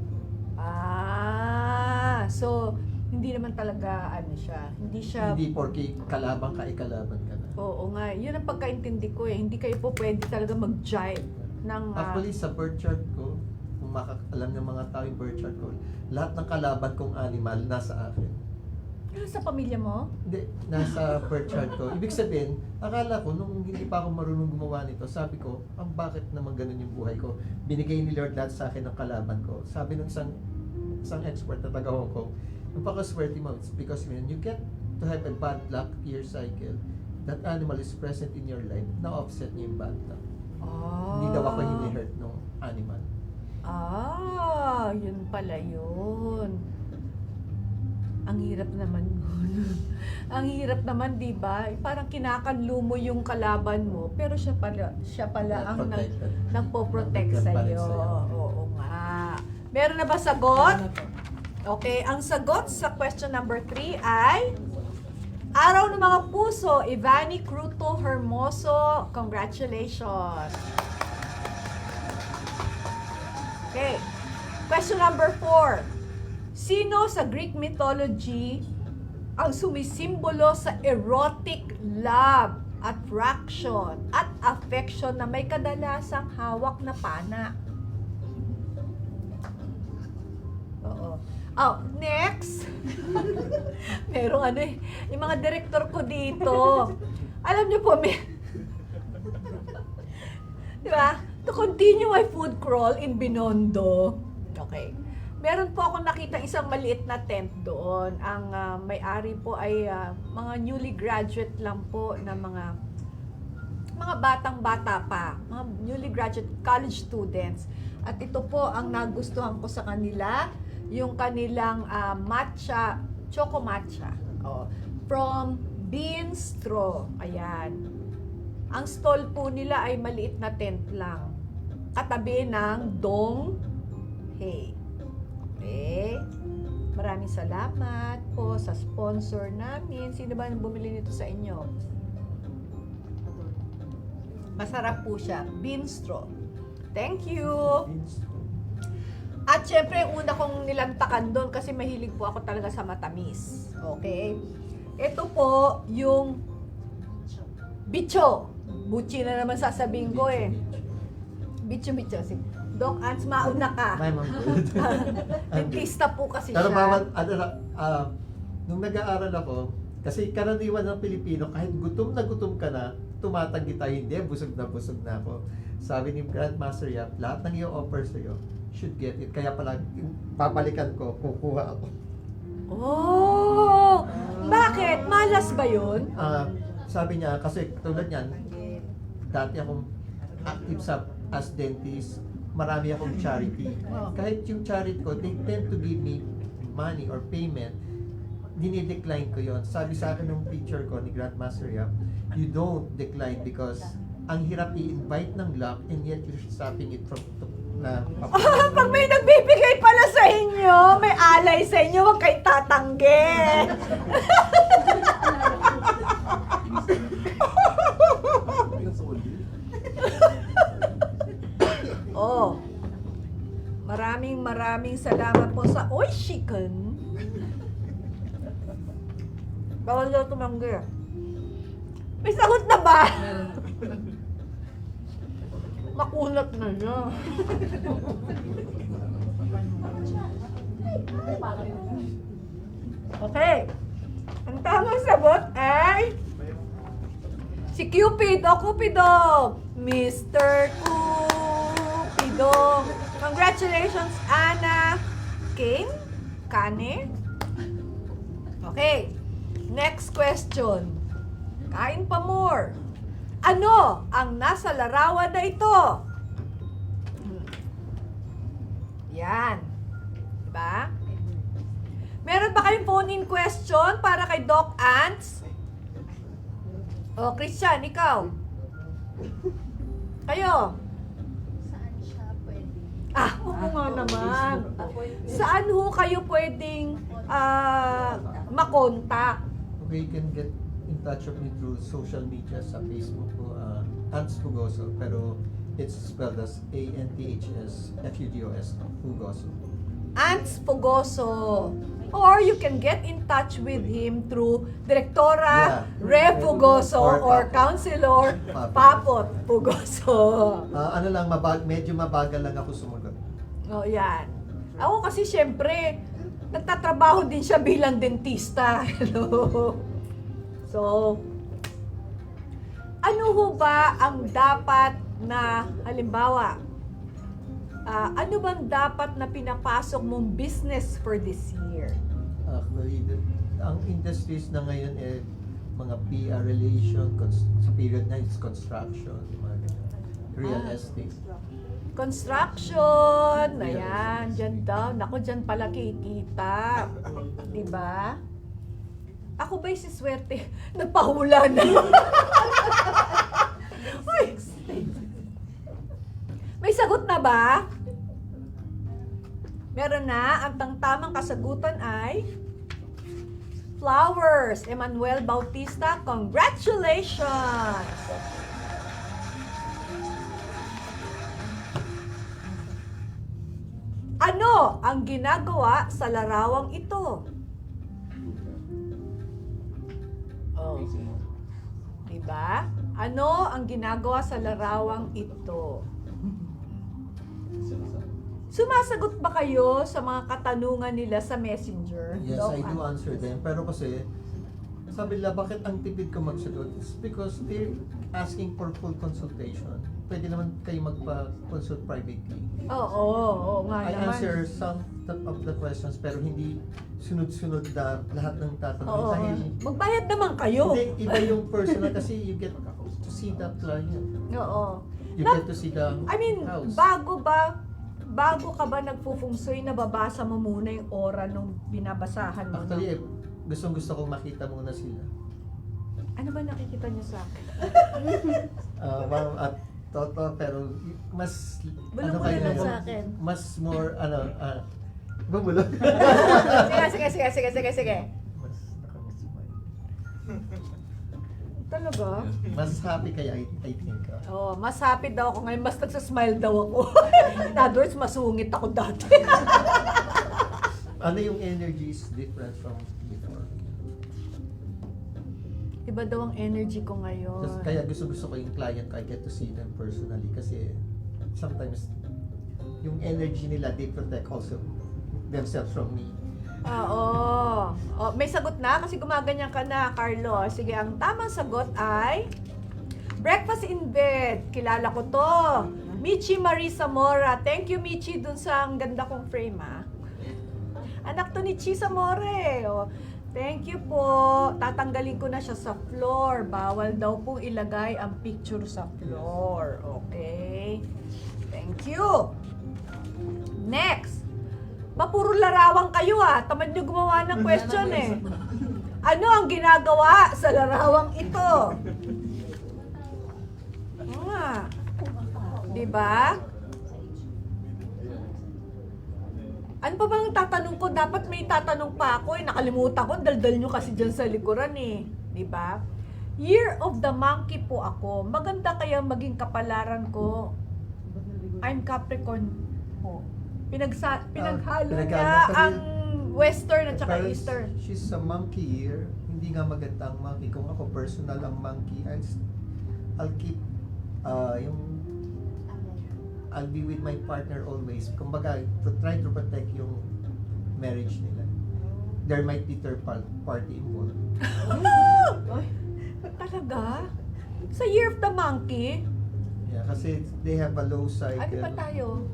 E: So hindi naman talaga
I: Hindi porke kalaban ka, ikalaban ka na.
E: Oo nga, yun ang pagkaintindi ko Hindi kayo po pwede talaga mag-jive ng...
I: Actually, sa birth chart ko, kung alam ng mga tao yung birth chart ko, lahat ng kalaban kong animal nasa akin.
E: Sa pamilya mo?
I: Hindi, nasa birth chart ko. Ibig sabihin, akala ko, nung hindi pa ako marunong gumawa nito, sabi ko, bakit naman ganun yung buhay ko? Binigay ni Lord lahat sa akin ng kalaban ko. Sabi ng isang expert na taga Hong Kong, yung paka-swerte mo, it's because when you get to have a bad luck year cycle, that animal is present in your life, na-offset niya yung bad luck. Hindi daw ako hini-hurt ng animal.
E: Yun pala yun. Ang hirap naman. Ang hirap naman, di ba? Parang kinakanlo mo yung kalaban mo, pero siya pala ang nagpo-protect sa iyo. Oo nga. Meron na ba sagot? Okay, ang sagot sa question number 3 ay Araw ng mga Puso, Ivani Cruto Hermoso. Congratulations. Okay. Question number 4. Sino sa Greek mythology ang sumisimbolo sa erotic love, attraction, at affection na may kadalasang hawak na pana? Oo. Oh, next. Merong yung mga director ko dito. Alam niyo po, di ba? To continue my food crawl in Binondo. Okay. Meron po ako nakita isang maliit na tent doon. Ang may-ari po ay mga newly graduate lang po na mga batang-bata pa. Mga newly graduate college students. At ito po ang nagustuhan ko sa kanila, yung kanilang matcha, choco matcha. Oh, from Beanstro. Ayan. Ang stall po nila ay maliit na tent lang. Katabi ng Dong Hey. Okay. Maraming salamat po sa sponsor namin. Sino ba nang bumili nito sa inyo? Masarap po siya. Beanstro. Thank you. At syempre, una kong nilantakan doon kasi mahilig po ako talaga sa matamis. Okay? Ito po yung bicho. Buchi na naman sasabihin ko eh. Bicho. Doc Ans, mauna ka.
I: May ma'am.
E: Dentista po kasi
I: Pero
E: siya.
I: bawal, nung nag-aaral ako, kasi karaniwan ng Pilipino, kahit gutom ka na, tumatanggi tayo, hindi, busog na ako. Sabi ni Grandmaster Yap, lahat ng i-offer sa'yo, should get it. Kaya pala, papalikan ko, kukuha ako.
E: Oh! Bakit? Malas ba yun?
I: Sabi niya, kasi tulad niyan, dati akong active as dentist, marami akong charity. Kahit yung charity ko, they tend to give me money or payment, dinidecline ko yon. Sabi sa akin ng teacher ko ni Grandmaster Yap, you don't decline because ang hirap i-invite ng luck and yet you're stopping it from
E: Pag may nagbibigay pala sa inyo, may alay sa inyo, huwag kayo tatanggi. Oh. Maraming salamat po sa Oishikan. Bawal daw tumanggi. May sagot na ba? Makunat na niya. Okay. Ang tamang sagot ay si Cupid o Cupido. Mr. Cupido. Congratulations, Anna Kane? Okay. Next question. Kain pa more. Ano ang nasa larawan na ito? Yan. Diba? Meron ba kayong phone-in question para kay Doc Ants? O, Christian, ikaw? Kayo?
J: Saan siya pwede?
E: Oo nga naman. Saan ho kayo pwedeng makontak?
I: Okay, you can get in touch with me through social media sa Facebook ko, Ants Fugoso, pero it's spelled as ANTHS Fugoso.
E: Ants Fugoso. Or you can get in touch with him through Direktora Rev Fugoso or Councilor Papot Fugoso.
I: Ano lang, medyo mabagal lang ako sumagot.
E: Oh, yan. Ako kasi syempre, nagtatrabaho din siya bilang dentista. Hello. So, ano ho ba ang dapat na, halimbawa, ano bang dapat na pinapasok mong business for this year?
I: Actually, ang industries na ngayon mga PR relation, sa period na it's construction, mga real estate.
E: Construction. Ayan, dyan daw. Naku, dyan pala kikita. Diba? Ako ba'y si swerte? Nagpahula na. Ay, may sagot na ba? Meron na. Ang tamang kasagutan ay flowers. Emmanuel Bautista, congratulations! Ano ang ginagawa sa larawang ito? Oh. Diba? Ano ang ginagawa sa larawang ito? Sumasagot ba kayo sa mga katanungan nila sa Messenger?
I: Yes,
E: Doc,
I: I do
E: ano?
I: answer them. Pero kasi, sabi nila, bakit ang tipid ko magsagot? It's because they're asking for full consultation. Pwede naman kayo magpa-consult privately.
E: Oo nga
I: I
E: naman.
I: answer some of the questions pero hindi sunod-sunod na lahat ng tatanungin.
E: Oo.
I: Dahil
E: Magbayad naman kayo.
I: hindi, iba yung personal kasi you get to see the client.
E: Oo.
I: You
E: Na-
I: get to see the
E: I mean,
I: house.
E: bago ka ba nagfufungsoy, nababasa mo muna yung aura nung binabasahan mo?
I: Actually, gustong-gusto kong makita muna sila.
E: Ano ba nakikita niyo sa akin?
I: Ma'am, at toto, pero mas
E: Bulong mo na lang sa akin.
I: mas more bumulong.
E: Sige.
I: Mas nakakasumay.
E: Talaga?
I: Mas happy kaya I think.
E: Oh, mas happy daw ako ngayon, mas nagsasmile daw ako. In other words, masungit ako dati.
I: Ano yung energy is different from before.
E: Iba daw ang energy ko ngayon.
I: Kaya gusto ko yung client ko, I get to see them personally kasi sometimes yung energy nila, they protect also themselves from me.
E: Oo. Oh, may sagot na kasi gumaganyan ka na, Carlo. Sige, ang tamang sagot ay breakfast in bed. Kilala ko to. Michi Marie Zamora. Thank you, Michi, dun sa ang ganda kong frame, ha. Anak to ni Chi Zamora. Oh. Thank you po. Tatanggalin ko na siya sa floor. Bawal daw pong ilagay ang picture sa floor. Okay? Thank you. Next. Puro larawang kayo Tamad nyo gumawa ng question eh. Ano ang ginagawa sa larawang ito? Diba? Ano pa bang tatanong ko? Dapat may tatanong pa ako nakalimutan ko. Daldal nyo kasi dyan sa likuran eh. Diba? Year of the Monkey po ako. Maganda kaya maging kapalaran ko. I'm Capricorn po. Pinaghalo niya ang Western at saka
I: Pero
E: Eastern.
I: she's a monkey year. Hindi nga maganda ang monkey. Kung ako personal ang monkey, I'll keep I'll be with my partner always. Kumbaga, to try to protect yung marriage nila. There might be third party involved.
E: Talaga? Sa Year of the Monkey?
I: Yeah, kasi they have a low cycle.
E: Ano ba tayo?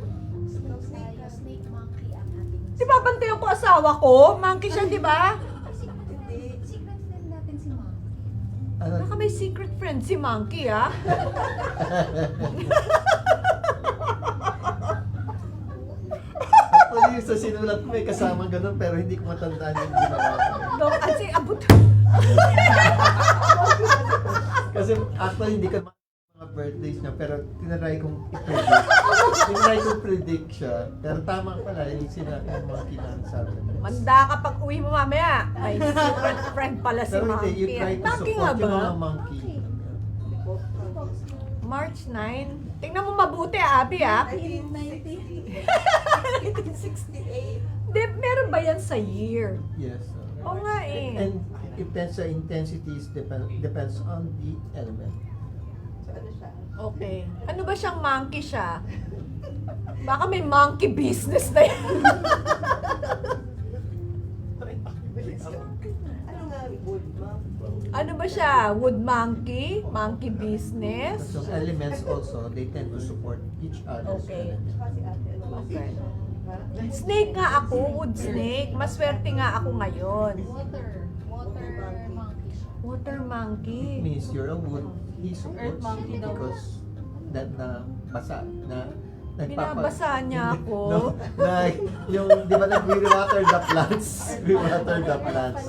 G: Snake monkey ang ating
E: Di ba bantayan ko asawa ko? Monkey siya, di ba?
G: secret friend natin si monkey.
I: Ano,
E: Baka may secret friend si Monkey, ha?
I: actually, sa sinulat ko may kasamang ganun pero hindi ko matandaan yung ginawa ko.
E: Dok, kasi abot.
I: Kasi actually hindi ko mga birthdays niya pero tinry kong i-predict. Tinry kong predict siya. Pero tama pala yung sinabi ng mga kinansabi.
E: Manda ka pag uwi mo mamaya. May secret friend pala si
I: Pero hindi,
E: Monkey.
I: you try to
E: Monkey nga
I: support yung
E: ba?
I: mga monkey.
E: March 9. Tingnan mo mabuti, Abby, ha?
J: 1968.
E: Di, meron ba yan sa year?
I: Yes.
E: Oo nga eh.
I: And it depends sa intensities, depends on the element.
J: So ano siya?
E: Okay. Ano ba siyang monkey siya? Baka may monkey business na yan.
J: Ano nga wood, ma'am?
E: Ano ba siya? Wood monkey? Monkey business?
I: So elements also, they tend to support each other's
E: Okay.
I: elements.
J: Kasi ate, ano ba?
E: Okay. Snake nga ako, wood snake. Maswerte nga ako ngayon.
G: Water monkey.
E: Water monkey.
I: It means you're a wood, he supports you because that na basa na
E: Binabasa niya ako.
I: No, yung, di ba nag-water the plants? We water the plants.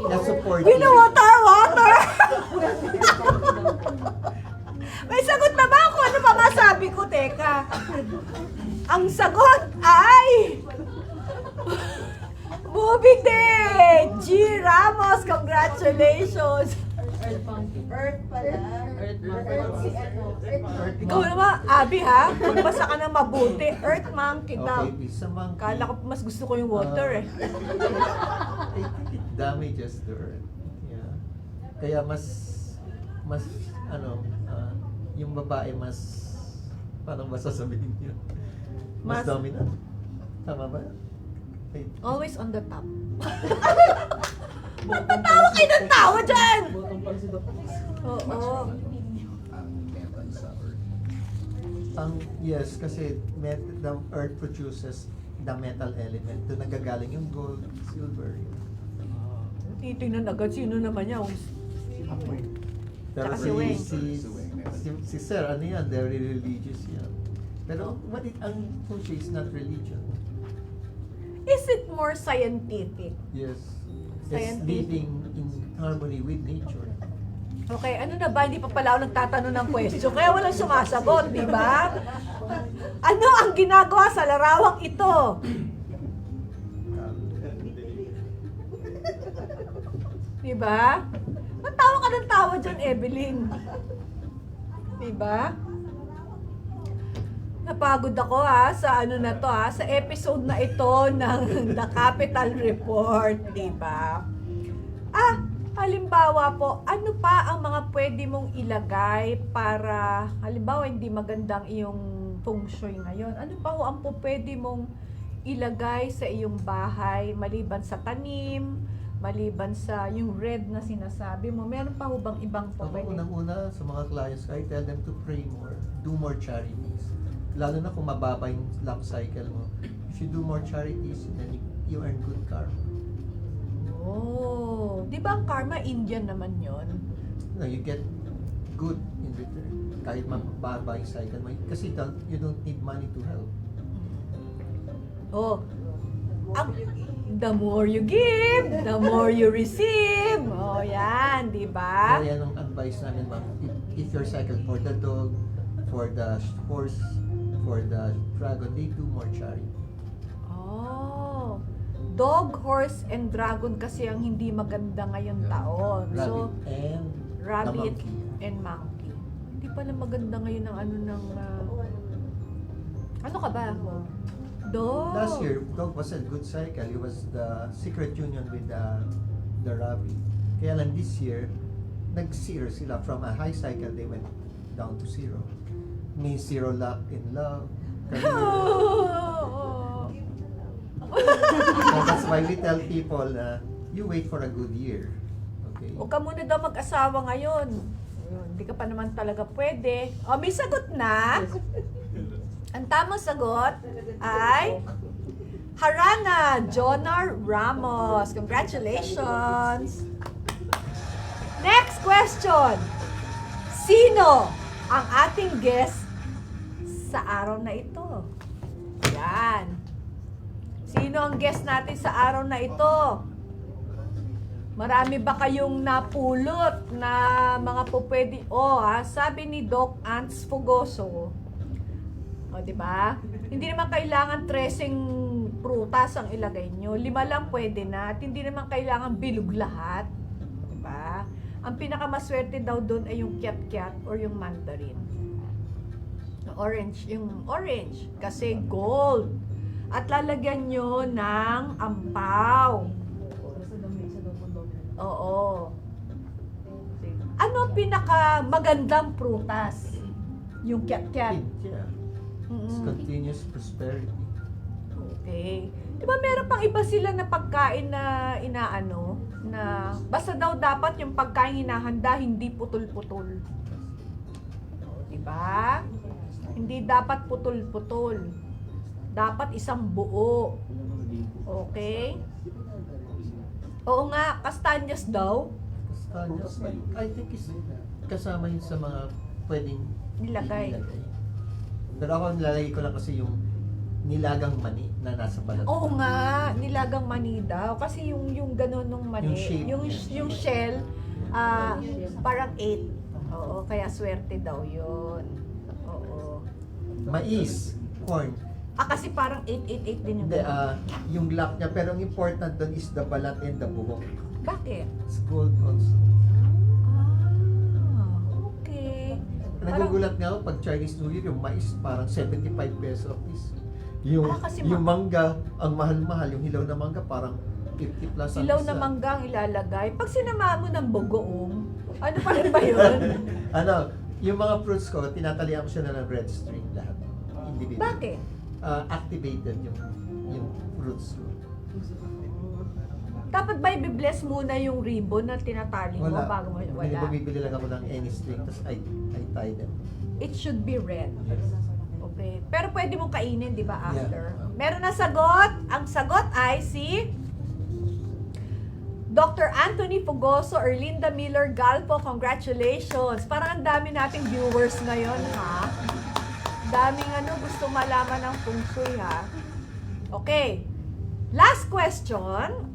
I: Na-support you.
E: Water! May sagot na ba ako? Ano pa masabi ko? Teka. Ang sagot ay... Movie Day! G. Ramos, congratulations!
J: Earth pala. Earth si ano.
E: Ikaw naman, Abby ha? Magbasa ka ng mabuti. Earth Monkey daw.
I: Okay, isa monkey.
E: Kala ko mas gusto ko yung water eh.
I: I think it damages the earth. Yeah. Kaya mas yung babae mas, paano ba sasabihin niyo? Mas
E: Mas-
I: dominant. Tama ba? Wait.
E: Always on the top. Tawa kayo ng tawa dyan! Oo.
I: Yes, kasi the earth produces the metal element. Doon nagagaling yung gold, silver.
E: Titingnan agad sino naman niya.
I: Pero
E: Tsaka si Weng.
I: si Sir, ano yan? Very religious yan. Pero ang feng shui is not religion.
E: Is it more scientific?
I: Yes. It's
E: Scientific.
I: living in harmony with nature.
E: Okay, ano na ba? Hindi pa pala ako nagtatanong ng question. Kaya walang sumasagot, di ba? Ano ang ginagawa sa larawang ito? Di ba? Matawa ka ng tawa dyan, Evelyn. Di ba? Napagod ako sa ano na to sa episode na ito ng The Capital Report, di ba? Halimbawa po, ano pa ang mga pwede mong ilagay para, halimbawa, hindi magandang iyong feng shui ngayon? Ano pa ho ang po pwede mong ilagay sa iyong bahay, maliban sa tanim, maliban sa yung red na sinasabi mo? Meron pa ho bang ibang po
I: Ako
E: pwede?
I: unang-una sa mga clients ko, I tell them to pray more, do more charities. Lalo na kung mababa yung luck cycle mo. If you do more charities, then you earn good karma.
E: Oh, di ba ang karma Indian naman yon?
I: No, you get good in return. Kahit mababa yung cycle mo. Kasi you don't need money to help.
E: Oh, the more you give, the more you receive. Oh, yan, di ba?
I: Kaya yan ang advice namin, ma'am. If your cycle for the dog, for the horse, for the dragon, they do more charity.
E: Oh, dog, horse, and dragon kasi ang hindi maganda ngayon taon. So,
I: Rabbit and
E: rabbit
I: the monkey.
E: and monkey. Hindi pala maganda ngayon ang ano ng... ano ka ba? Dog.
I: Last year, dog was a good cycle. It was the secret union with the rabbit. Kaya lang this year, nag-zero sila. From a high cycle, they went down to zero. Means zero luck in love, career. So that's why we tell people, you wait for a good year. Okay?
E: Huwag ka muna daw mag-asawa ngayon. Hindi ka pa naman talaga pwede. O, may sagot na. Ang tamang sagot ay Harana Jonar Ramos. Congratulations! Next question. Sino ang ating guest sa araw na ito? Yan. Sino ang guest natin sa araw na ito? Marami ba kayong napulot na mga pupwede? Sabi ni Doc Ants Fugoso. O, di ba? Hindi naman kailangan 13 prutas ang ilagay nyo. 5 lang pwede na. At hindi naman kailangan bilog lahat. Di ba? Ang pinakamaswerte daw doon ay yung kiat-kiat or yung mandarin. Orange. Yung orange. Kasi gold. At lalagyan nyo ng ampaw. Oo. Ano ang pinaka magandang prutas? Yung kiat-kiat.
I: Yeah. It's continuous prosperity.
E: Okay. Di ba meron pang iba sila na pagkain na inaano? Na basta daw dapat yung pagkain hinahanda hindi putol-putol. Di ba? Hindi dapat putol-putol. Dapat isang buo. Okay? Oo nga, kastanyas daw.
I: Castaños, I think is kasama yun sa mga pwedeng
E: Nilagay.
I: Pero ako nilalagay ko lang kasi yung nilagang mani na nasa balat.
E: Oo nga, nilagang mani daw. Kasi yung gano'n nung mani,
I: Yung shape.
E: yung shell, parang 8. Oo, kaya swerte daw yun. Oo.
I: Mais, corn.
E: Kasi parang 888 din yung
I: Hindi,
E: gano'n.
I: yung lock niya. Pero ang important doon is the balat and the buhok.
E: Bakit?
I: It's gold also.
E: Okay.
I: Nagugulat nga ako pag Chinese New Year, yung mais parang 75 peso a piece. Yung,
E: kasi
I: yung mangga, ang mahal-mahal. Yung hilaw na mangga parang 50 plus ang
E: Silaw
I: isa.
E: na manggang ilalagay. Pag sinama mo ng bugoong, ano pa rin ba yun?
I: Ano, yung mga fruits ko, tinatalian ko siya na ng red string lahat. Individual.
E: Bakit?
I: Activated yung fruits ko.
E: Dapat ba i-bless muna yung ribbon na tinatali mo
I: Wala.
E: bago mo? Wala.
I: Bumibili lang ako ng any string, tapos I tie them.
E: It should be red. Okay. Pero pwede mo kainin, di ba, after?
I: Yeah.
E: Meron na sagot. Ang sagot ay si Dr. Anthony Fugoso, Erlinda Miller Galpo. Congratulations. Parang ang dami nating viewers ngayon, ha? Daming gusto malaman ng feng shui, ha? Okay. Last question.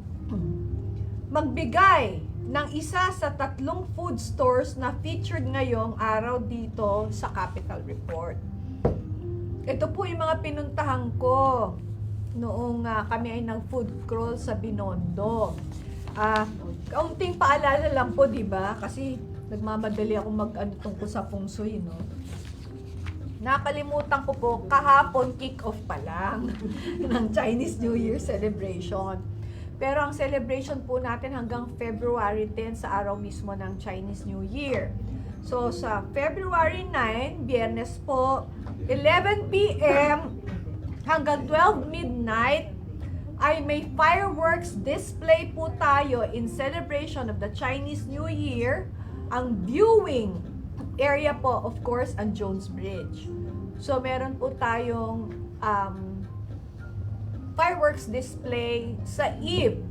E: Magbigay ng isa sa 3 food stores na featured ngayong araw dito sa Capital Report. Ito po yung mga pinuntahan ko noong kami ay nag-food crawl sa Binondo. Kaunting paalala lang po, di ba? Kasi nagmamadali ako tungkol sa feng shui, no? Nakalimutan ko po, kahapon kick-off pa lang ng Chinese New Year celebration. Pero ang celebration po natin hanggang February 10 sa araw mismo ng Chinese New Year. So sa February 9, Biyernes po, 11 p.m. hanggang 12 midnight ay may fireworks display po tayo in celebration of the Chinese New Year. Ang viewing area po, of course, ang Jones Bridge. So meron po tayong fireworks display sa eve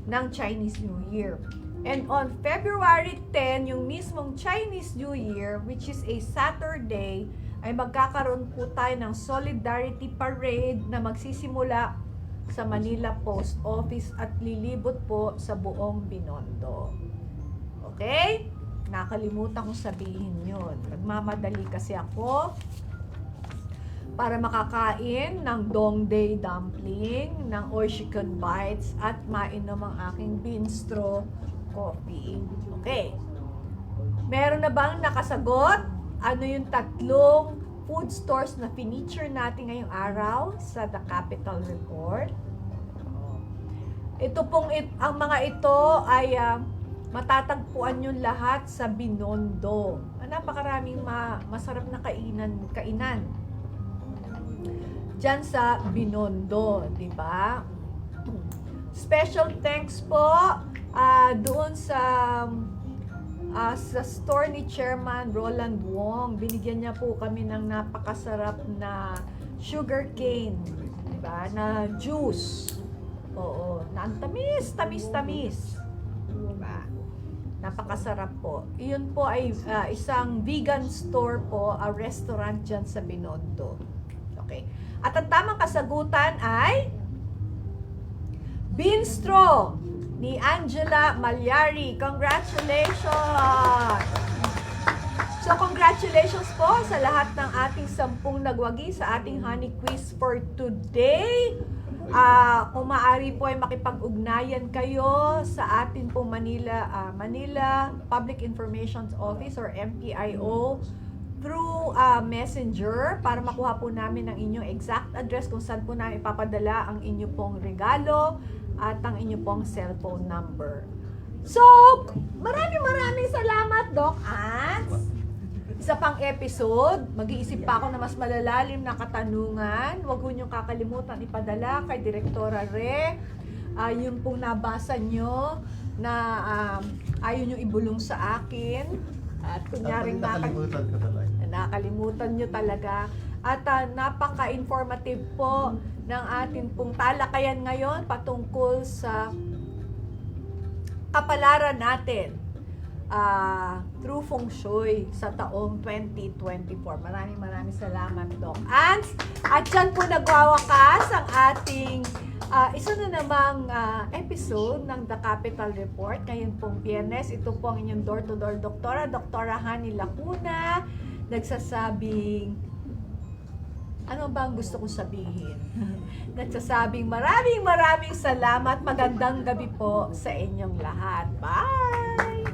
E: ng Chinese New Year. And on February 10, yung mismong Chinese New Year, which is a Saturday, ay magkakaroon po tayo ng Solidarity Parade na magsisimula sa Manila Post Office at lilibot po sa buong Binondo. Okay? Nakalimutan kong sabihin yun. Nagmamadali kasi ako para makakain ng Dongdae dumpling, ng Oishikun bites, at mainom ang aking Binstro coffee. Okay. Meron na bang nakasagot? Ano yung 3 food stores na feature natin ngayong araw sa The Capital Report? Ito pong ang mga ito ay matatagpuan nyo lahat sa Binondo. Napakaraming masarap na kainan diyan sa Binondo, di ba? Special thanks po doon sa store ni Chairman Roland Wong. Binigyan niya po kami ng napakasarap na sugarcane, di ba? Na juice. Oo, na ang tamis. Diba? Napakasarap po. Iyon po ay isang vegan store po, a restaurant dyan sa Binondo. Okay. At ang tamang kasagutan ay Binstro ni Angela Malyari. Congratulations! So, congratulations po sa lahat ng ating 10 nagwagi sa ating honey quiz for today. Kung maaari po ay makipag-ugnayan kayo sa atin po Manila Public Information Office or MPIO through Messenger para makuha po namin ang inyong exact address kung saan po namin ipapadala ang inyo pong regalo at ang inyo pong cellphone number. So, maraming salamat, Doc Ans. Isa pang episode, mag-iisip pa ako na mas malalalim na katanungan. Huwag ho niyong kakalimutan ipadala kay Direktora Re. Yung pong nabasa nyo na ayaw nyo ibulong sa akin. At kunyaring
I: nakalimutan ko talaga.
E: Nakalimutan nyo talaga. At napaka-informative po ng atin pong talakayan ngayon patungkol sa kapalaran natin True Feng Shui sa taong 2024. Maraming salamat, Doc Ans. At dyan po nagwawakas ang ating isa na namang episode ng The Capital Report. Ngayon pong Biyernes, ito po ang inyong door-to-door doktora, Dr. Hani Lacuna, nagsasabing, ano ba ang gusto kong sabihin? Nagsasabing maraming salamat. Magandang gabi po sa inyong lahat. Bye!